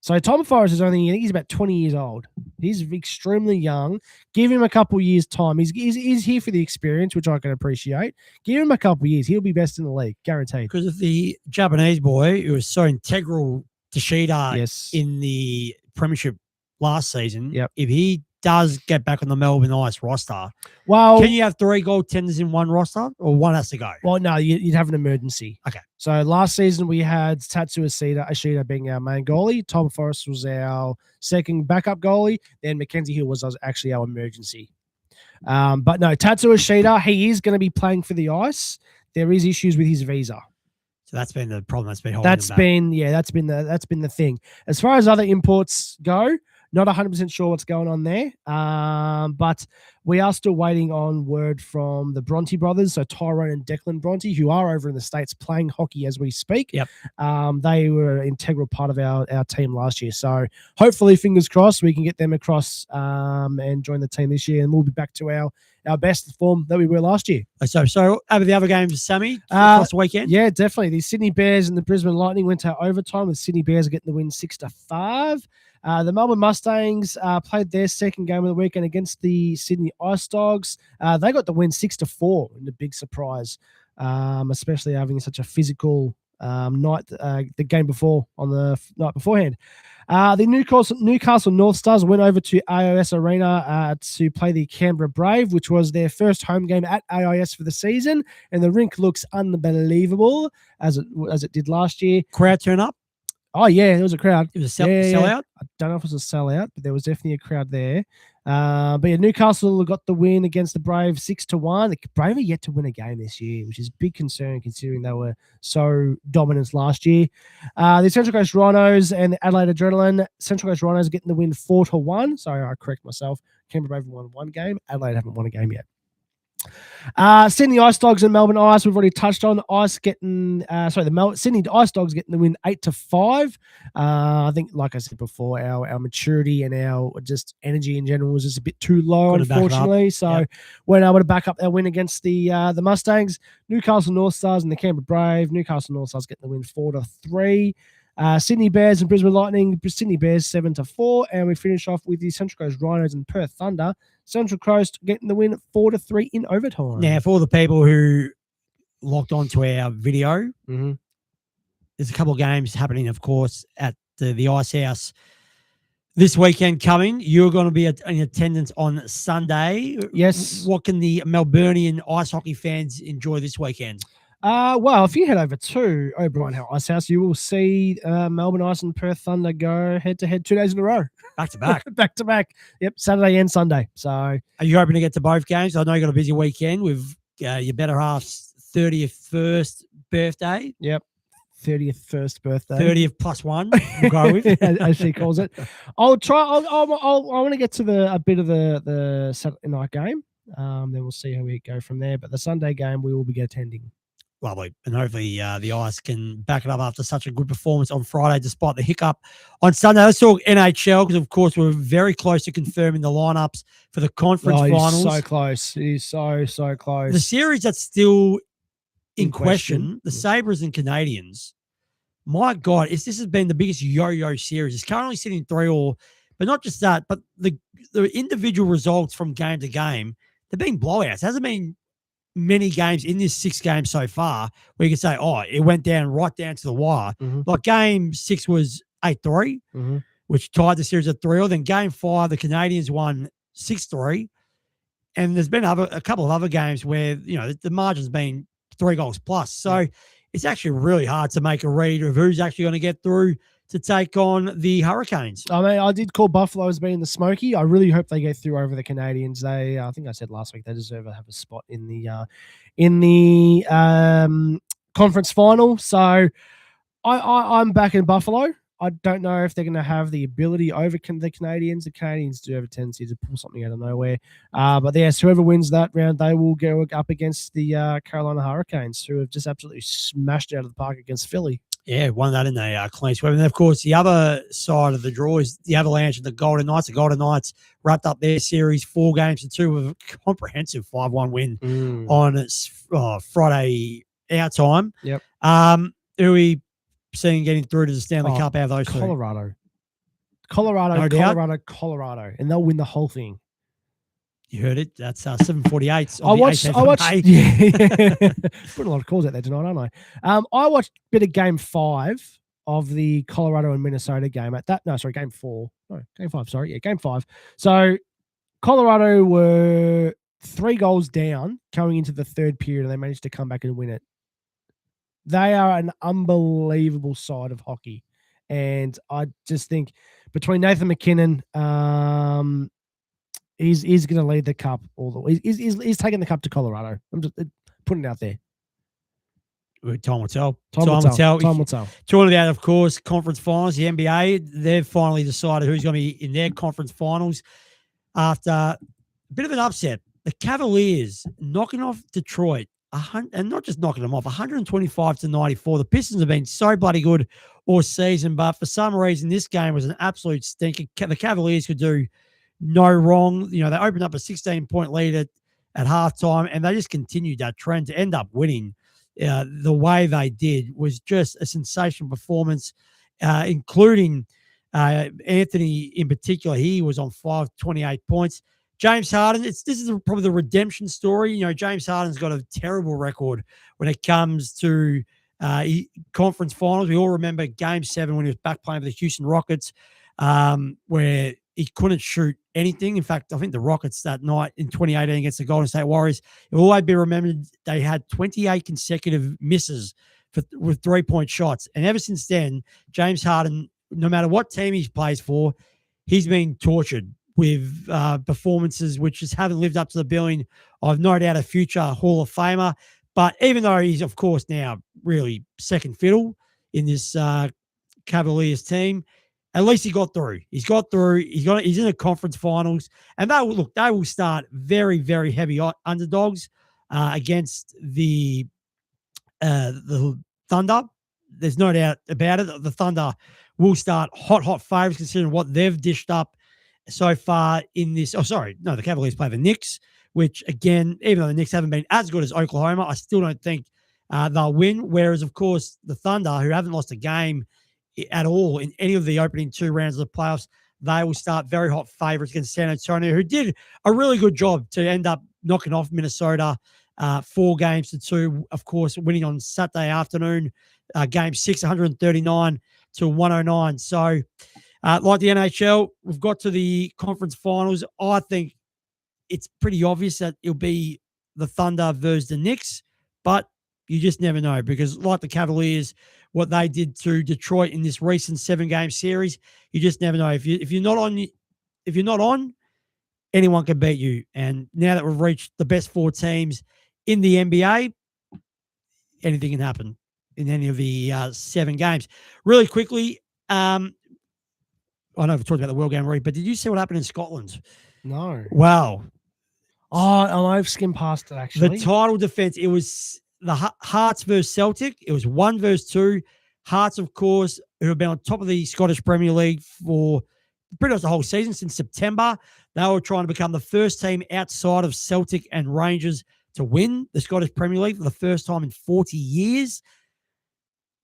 So Tom Forrest is only, I think he's about 20 years old. He's extremely young. Give him a couple years' time. He's here for the experience, which I can appreciate. Give him a couple years. He'll be best in the league, guaranteed. Because of the Japanese boy who was so integral to Shida Yes. in the premiership last season, Yep. if he does get back on the Melbourne Ice roster, Well, can you have 3 goaltenders in one roster or one has to go? Well, no, you'd have an emergency. Okay. So last season we had Tatsu Ashida being our main goalie. Tom Forrest was our second backup goalie. Then Mackenzie Hill was actually our emergency. But no, Tatsu Ashida, he is going to be playing for the Ice. There is issues with his visa. So that's been the problem that's been holding That's him back. that's been the thing. As far as other imports go, not 100% sure what's going on there. But we are still waiting on word from the Bronte brothers, so Tyrone and Declan Bronte, who are over in the States playing hockey as we speak. Yep. They were an integral part of our team last year. So hopefully, fingers crossed, we can get them across and join the team this year, and we'll be back to our best form that we were last year. So over the other games, Sammy, across the weekend? Yeah, definitely. The Sydney Bears and the Brisbane Lightning went to overtime, with Sydney Bears getting the win 6-5. The Melbourne Mustangs played their second game of the weekend against the Sydney Ice Dogs. They got the win 6-4 in the big surprise, especially having such a physical night the game before on the night beforehand. The Newcastle North Stars went over to AIS Arena to play the Canberra Brave, which was their first home game at AIS for the season, and the rink looks unbelievable as it did last year. Crowd turn up? Oh, yeah, there was a crowd. It was a sellout? I don't know if it was a sellout, but there was definitely a crowd there. But yeah, Newcastle got the win against the Brave 6-1. The Brave are yet to win a game this year, which is a big concern considering they were so dominant last year. The Central Coast Rhinos and the Adelaide Adrenaline. Central Coast Rhinos are getting the win 4-1. Sorry, I correct myself. Canberra Brave won one game. Adelaide haven't won a game yet. Sydney Ice Dogs and Melbourne Ice, we've already touched on. Sydney Ice Dogs getting the win 8-5. I think, like I said before, our maturity and our just energy in general was just a bit too low, unfortunately. So we're able to back up their win against the Mustangs. Newcastle North Stars and the Canberra Brave. Newcastle North Stars getting the win 4-3. Sydney Bears and Brisbane Lightning. Sydney Bears 7-4, and we finish off with the Central Coast Rhinos and Perth Thunder. Central Coast getting the win 4-3 in overtime. Now, for all the people who locked onto our video, there's a couple of games happening, of course, at the Ice House this weekend coming. You're going to be in attendance on Sunday. Yes. What can the Melburnian ice hockey fans enjoy this weekend? Well, if you head over to O'Brien Ice House, you will see Melbourne Ice and Perth Thunder go head-to-head 2 days in a row. Back to back. Back to back. Yep, Saturday and Sunday. So, are you hoping to get to both games? I know you got a busy weekend with your better half's 31st birthday. Yep, 30th first birthday. 30th plus one. We'll go with as she calls it. I'll try. I want to get to a bit of the Saturday night game. Then we'll see how we go from there. But the Sunday game we will be attending. Lovely. And hopefully the Ice can back it up after such a good performance on Friday, despite the hiccup on Sunday. Let's talk NHL, because, of course, we're very close to confirming the lineups for the conference finals. So close. It is so close. The series that's still in question, the Sabres and Canadians, my God, this has been the biggest yo-yo series. It's currently sitting 3-3, but not just that, but the individual results from game to game, they've been blowouts. There hasn't been many games in this 6 games so far where you can say, oh, it went right down to the wire. Like game 6 was 8-3, which tied the series at 3-3. Then game 5, the Canadians won 6-3. And there's been a couple of other games where, the margin's been 3 goals plus. So it's actually really hard to make a read of who's actually going to get through to take on the Hurricanes. I mean, I did call Buffalo as being the smoky. I really hope they get through over the Canadians. They, I think I said last week, they deserve to have a spot in the conference final. So I'm back in Buffalo. I don't know if they're going to have the ability over the Canadians. The Canadians do have a tendency to pull something out of nowhere. But yes, whoever wins that round, they will go up against the Carolina Hurricanes, who have just absolutely smashed it out of the park against Philly. Yeah, won that in the clean sweep. And then, of course, the other side of the draw is the Avalanche and the Golden Knights. The Golden Knights wrapped up their series 4-2 with a comprehensive 5-1 win on Friday our time. Yep. Who are we seeing getting through to the Stanley Cup out of those two? Colorado, No Colorado, and they'll win the whole thing. You heard it. That's 7:48. I watched. Yeah, putting a lot of calls out there tonight, aren't I? I watched a bit of Game 5 of the Colorado and Minnesota game. Game 4. No, Game 5. Sorry, yeah, Game 5. So Colorado were 3 goals down going into the third period, and they managed to come back and win it. They are an unbelievable side of hockey, and I just think between Nathan McKinnon, he's going to lead the cup all the way. He's taking the cup to Colorado. I'm just putting it out there. Time will tell. Time will tell. Talking about, of course, conference finals, the NBA, they've finally decided who's going to be in their conference finals after a bit of an upset. The Cavaliers knocking off Detroit, and not just knocking them off, 125-94. The Pistons have been so bloody good all season, but for some reason, this game was an absolute stinker. The Cavaliers could do no wrong. You know, they opened up a 16-point lead at halftime, and they just continued that trend to end up winning. The way they did was just a sensational performance, including Anthony in particular. He was on 28 points. James Harden, this is probably the redemption story. You know, James Harden's got a terrible record when it comes to conference finals. We all remember Game 7 when he was back playing for the Houston Rockets, where he couldn't shoot anything. In fact, I think the Rockets that night in 2018 against the Golden State Warriors, it will always be remembered they had 28 consecutive misses with 3-point shots. And ever since then, James Harden, no matter what team he plays for, he's been tortured with performances which just haven't lived up to the billing of no doubt a future Hall of Famer. But even though he's, of course, now really second fiddle in this Cavaliers team, at least he got through. He's in the conference finals, and they will start very, very heavy underdogs against the Thunder. There's no doubt about it. The Thunder will start hot favorites considering what they've dished up so far in this. The Cavaliers play the Knicks, which again, even though the Knicks haven't been as good as Oklahoma, I still don't think they'll win. Whereas, of course, the Thunder, who haven't lost a game at all in any of the opening 2 rounds of the playoffs, they will start very hot favorites against San Antonio, who did a really good job to end up knocking off Minnesota 4-2, of course, winning on Saturday afternoon, Game 6, 139-109. So, like the NHL, we've got to the conference finals. I think it's pretty obvious that it'll be the Thunder versus the Knicks, but you just never know because, like the Cavaliers, what they did to Detroit in this recent 7-game series, you just never know. If you're not on, anyone can beat you. And now that we've reached the best 4 teams in the NBA, anything can happen in any of the 7 games. Really quickly, I know we've talked about the World Game League, but did you see what happened in Scotland? No. Wow. Oh, I've skimmed past it, actually. The title defense, it was the Hearts versus Celtic. It was 1-2. Hearts, of course, who have been on top of the Scottish Premier League for pretty much the whole season since September. They were trying to become the first team outside of Celtic and Rangers to win the Scottish Premier League for the first time in 40 years.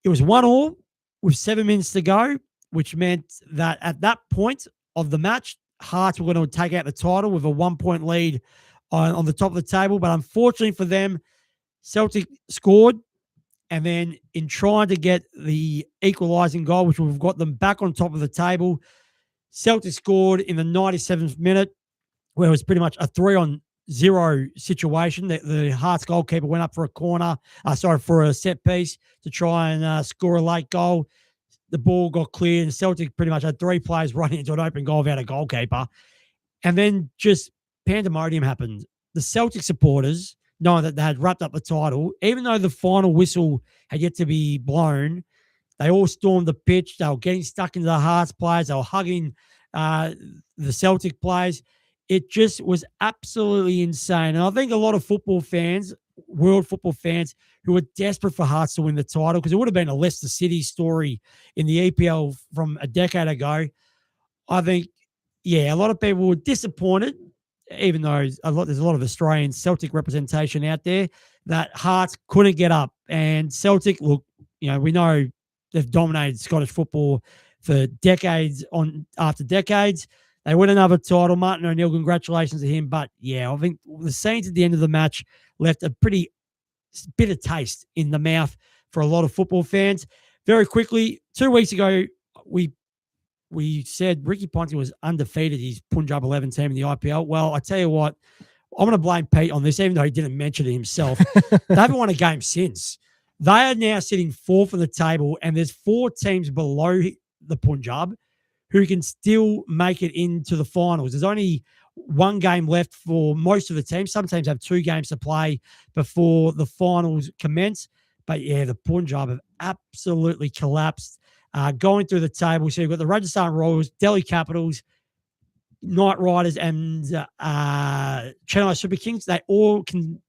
It was 1-1 with 7 minutes to go, which meant that at that point of the match, Hearts were going to take out the title with a 1-point lead on the top of the table. But unfortunately for them, Celtic scored, and then in trying to get the equalising goal, which would have got them back on top of the table, Celtic scored in the 97th minute, where it was pretty much a 3-on-0 situation. The Hearts goalkeeper went up for for a set piece to try and score a late goal. The ball got cleared, and Celtic pretty much had 3 players running into an open goal without a goalkeeper. And then just pandemonium happened. The Celtic supporters, knowing that they had wrapped up the title, even though the final whistle had yet to be blown, They all stormed the pitch. They were getting stuck into the Hearts players. They were hugging the Celtic players. It just was absolutely insane. And I think a lot of football fans, world football fans, who were desperate for Hearts to win the title, because it would have been a Leicester City story in the EPL from a decade ago. I think, yeah, a lot of people were disappointed, even though there's a lot of Australian Celtic representation out there, that Hearts couldn't get up. And Celtic, look, we know they've dominated Scottish football for decades after decades. They win another title. Martin O'Neill, congratulations to him. But, yeah, I think the scenes at the end of the match left a pretty bitter taste in the mouth for a lot of football fans. Very quickly, 2 weeks ago, we said Ricky Ponting was undefeated, his Punjab 11 team in the IPL. Well, I tell you what, I'm going to blame Pete on this, even though he didn't mention it himself. They haven't won a game since. They are now sitting fourth on the table, and there's 4 teams below the Punjab who can still make it into the finals. There's only 1 game left for most of the teams. Some teams have 2 games to play before the finals commence. But, yeah, the Punjab have absolutely collapsed. Going through the table, so you've got the Rajasthan Royals, Delhi Capitals, Knight Riders, and Chennai Super Kings. They all can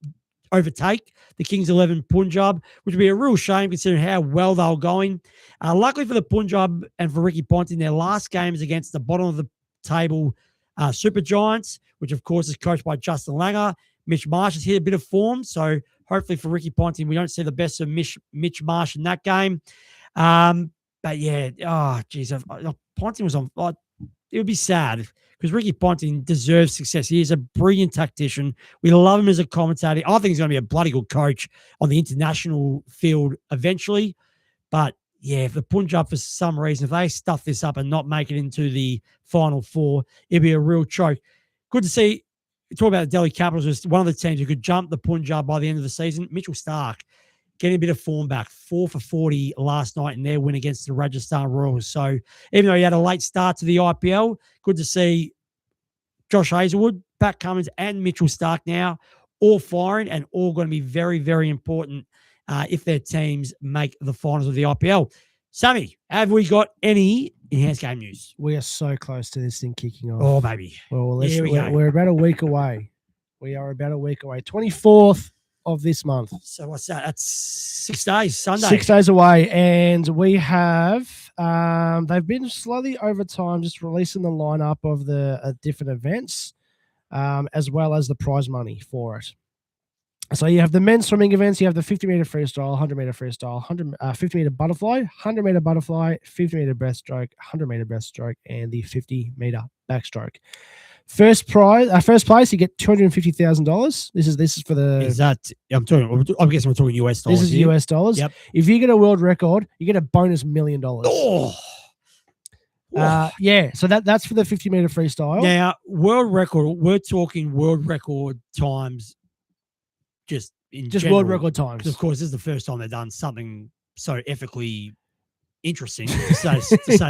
overtake the Kings 11 Punjab, which would be a real shame considering how well they were going. Luckily for the Punjab and for Ricky Ponting, their last game is against the bottom of the table Super Giants, which of course is coached by Justin Langer. Mitch Marsh has hit a bit of form, so hopefully for Ricky Ponting, we don't see the best of Mitch Marsh in that game. But yeah, geez, Ponting was on. It would be sad because Ricky Ponting deserves success. He is a brilliant tactician. We love him as a commentator. I think he's going to be a bloody good coach on the international field eventually. But yeah, if the Punjab, for some reason, if they stuff this up and not make it into the Final Four, it'd be a real choke. Good to see. Talk about the Delhi Capitals was one of the teams who could jump the Punjab by the end of the season. Mitchell Starc getting a bit of form back, 4 for 40 last night in their win against the Rajasthan Royals. So even though he had a late start to the IPL, good to see Josh Hazelwood, Pat Cummins, and Mitchell Starc now all firing and all going to be very, very important if their teams make the finals of the IPL. Sammy, have we got any enhanced game news? We are so close to this thing kicking off. Oh, baby. Well, we're about a week away. We are about a week away. 24th of this month. So what's that? That's 6 days, Sunday. 6 days away. And we have, they've been slowly over time just releasing the lineup of the different events, as well as the prize money for it. So you have the men's swimming events. You have the 50-meter freestyle, 100-meter freestyle, 50-meter butterfly, 100-meter butterfly, 50-meter breaststroke, 100-meter breaststroke, and the 50-meter backstroke. First place, you get $250,000. This is for the. Is that? I'm guessing we're talking US dollars. This is here. US dollars. Yep. If you get a world record, you get a bonus $1 million. Oh. Yeah. So that's for the 50-meter freestyle. Now, world record. We're talking world record times. Just general. World record times. Of course, this is the first time they've done something so ethically interesting, to say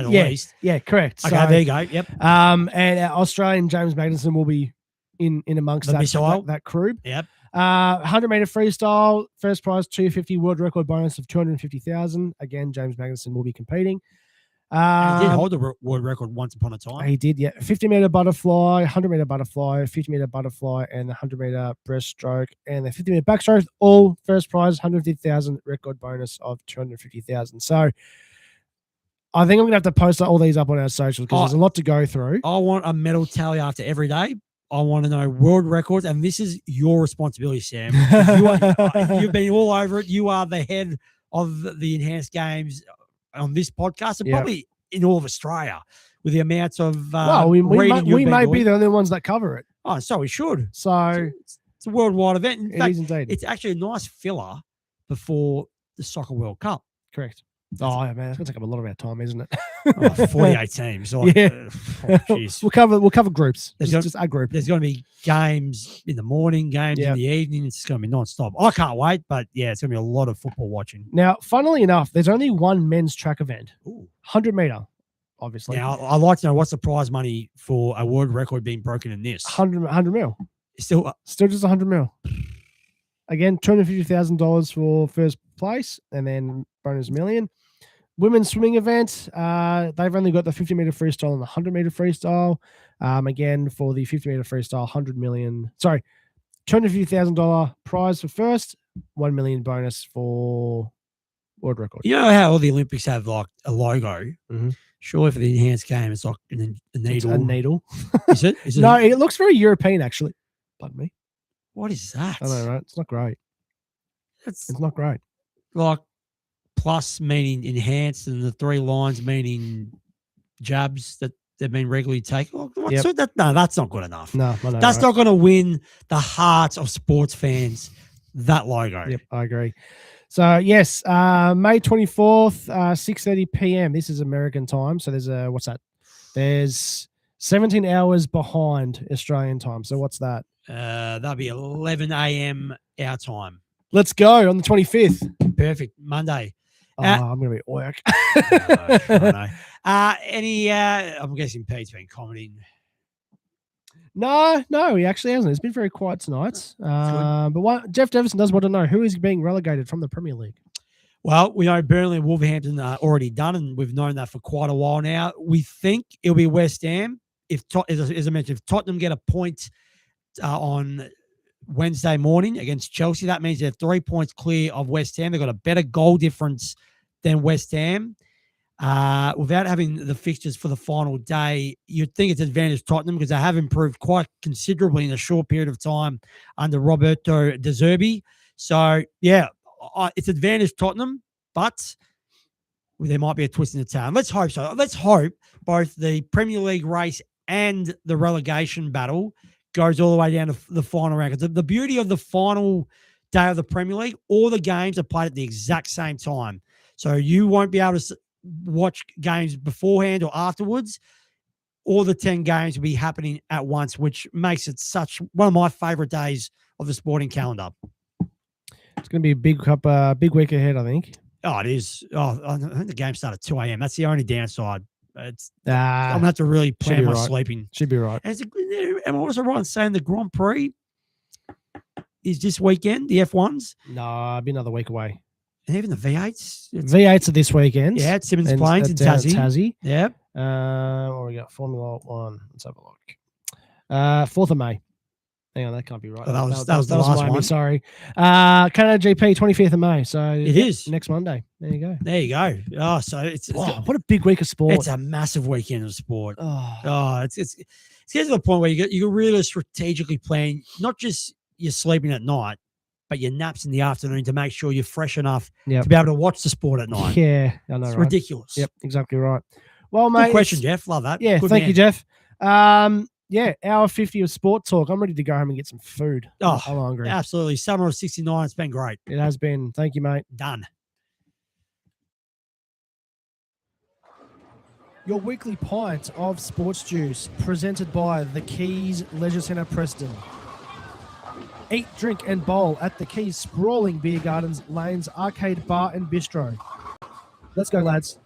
the least. Yeah, correct. Okay, so, there you go. Yep. And our Australian James Magnuson will be in amongst that crew. Yep. 100-meter freestyle, first prize $250, world record bonus of $250,000. Again, James Magnuson will be competing. He did hold the world record once upon a time. He did, yeah. 50-meter butterfly, 100-meter butterfly, 50-meter butterfly, and the 100-meter breaststroke, and the 50-meter backstroke. All first prize, $150,000, record bonus of $250,000. So I think I'm going to have to post all these up on our socials because there's a lot to go through. I want a medal tally after every day. I want to know world records, and this is your responsibility, Sam. You've been all over it. You are the head of the enhanced games on this podcast, and probably in all of Australia, with the amounts of we might be the only ones that cover it. Oh, so we should. So it's a worldwide event. In fact, is indeed. It's actually a nice filler before the Soccer World Cup. Correct. Oh man, it's going to take up a lot of our time, isn't it? 48 teams. We'll cover groups. Just a group. There's going to be games in the morning, games in the evening. It's going to be non-stop. I can't wait, but yeah, it's going to be a lot of football watching. Now, funnily enough, there's only one men's track event. 100-meter, obviously. Now, I'd like to know what's the prize money for a world record being broken in this? 100 mil. Still just 100 mil. Again, $250,000 for first place, and then bonus $1 million. women's swimming event. They've only got the 50-meter freestyle and the 100-meter freestyle. Again, for the 50-meter freestyle, $250,000 prize for first, $1 million bonus for world record. You know how all the Olympics have like a logo? Mhm. Surely for the enhanced game, it's like a needle. It's a needle. Is it? Is it No, it looks very European, actually. Pardon me. What is that? I know, right? It's not great. It's It's not great. like plus meaning enhanced, and the 3 lines meaning jabs that they've been regularly taken. No, that's not good enough. No, I know, That's right? not going to win the hearts of sports fans. That logo. Yep, I agree. So yes, May 24th, 6:30 p.m. This is American time. So there's There's 17 hours behind Australian time. So what's that? That'll be 11 a.m. our time. Let's go on the 25th. Perfect. Monday. I'm gonna be at work. I know. I'm guessing Pete's been commenting. No, he actually hasn't. It's been very quiet tonight. But Jeff Davison does want to know who is being relegated from the Premier League. Well, we know Burnley and Wolverhampton are already done, and we've known that for quite a while now. We think it'll be West Ham. As I mentioned, if Tottenham get a point on Wednesday morning against Chelsea, that means they're 3 points clear of West Ham. They've got a better goal difference than West Ham. Without having the fixtures for the final day, you'd think it's advantage Tottenham because they have improved quite considerably in a short period of time under Roberto De Zerbi. So, yeah, it's advantage Tottenham, but there might be a twist in the tail. Let's hope so. Let's hope both the Premier League race and the relegation battle goes all the way down to the final round. Because the beauty of the final day of the Premier League, all the games are played at the exact same time. So you won't be able to watch games beforehand or afterwards. All the 10 games will be happening at once, which makes it such one of my favorite days of the sporting calendar. It's going to be a big week ahead, I think. Oh, it is. Oh, I think the game started at 2 a.m. That's the only downside. I'm going Ah, to have to really plan my right. sleeping. should be right. And am I also right in saying the Grand Prix is this weekend, the F1s, No, I'll be another week away. and even the V8s? V8s are this weekend. Yeah, it's Simmons And Plains in down at Tassie. Tassie. Yeah. What we got? Formula One. Let's have a look. 4th of May. Hang on, that can't be right. Oh, that was the last Miami, one. Sorry. Canada GP, 25th of May. So It is. next Monday. There you go. There you go. Oh, so it's What a big week of sport. it's a massive weekend of sport. Oh, Oh, it's getting to the point where you can really strategically plan not just your sleeping at night, but your naps in the afternoon to make sure you're fresh enough Yep. to be able to watch the sport at night. yeah, I know, It's right? ridiculous. Yep, exactly right. Well, Good mate. question, Jeff. Love that. Yeah, Good thank man. you, Jeff. Yeah, hour 50 of sport talk. I'm ready to go home and get some food. Oh, I'm hungry. Absolutely. Summer of 69. It's been great. It has been. Thank you, mate. Done. Your weekly pint of sports juice presented by the Keys Leisure Centre Preston. Eat, drink and bowl at the Keys sprawling beer gardens, lanes, arcade bar and bistro. Let's go, lads.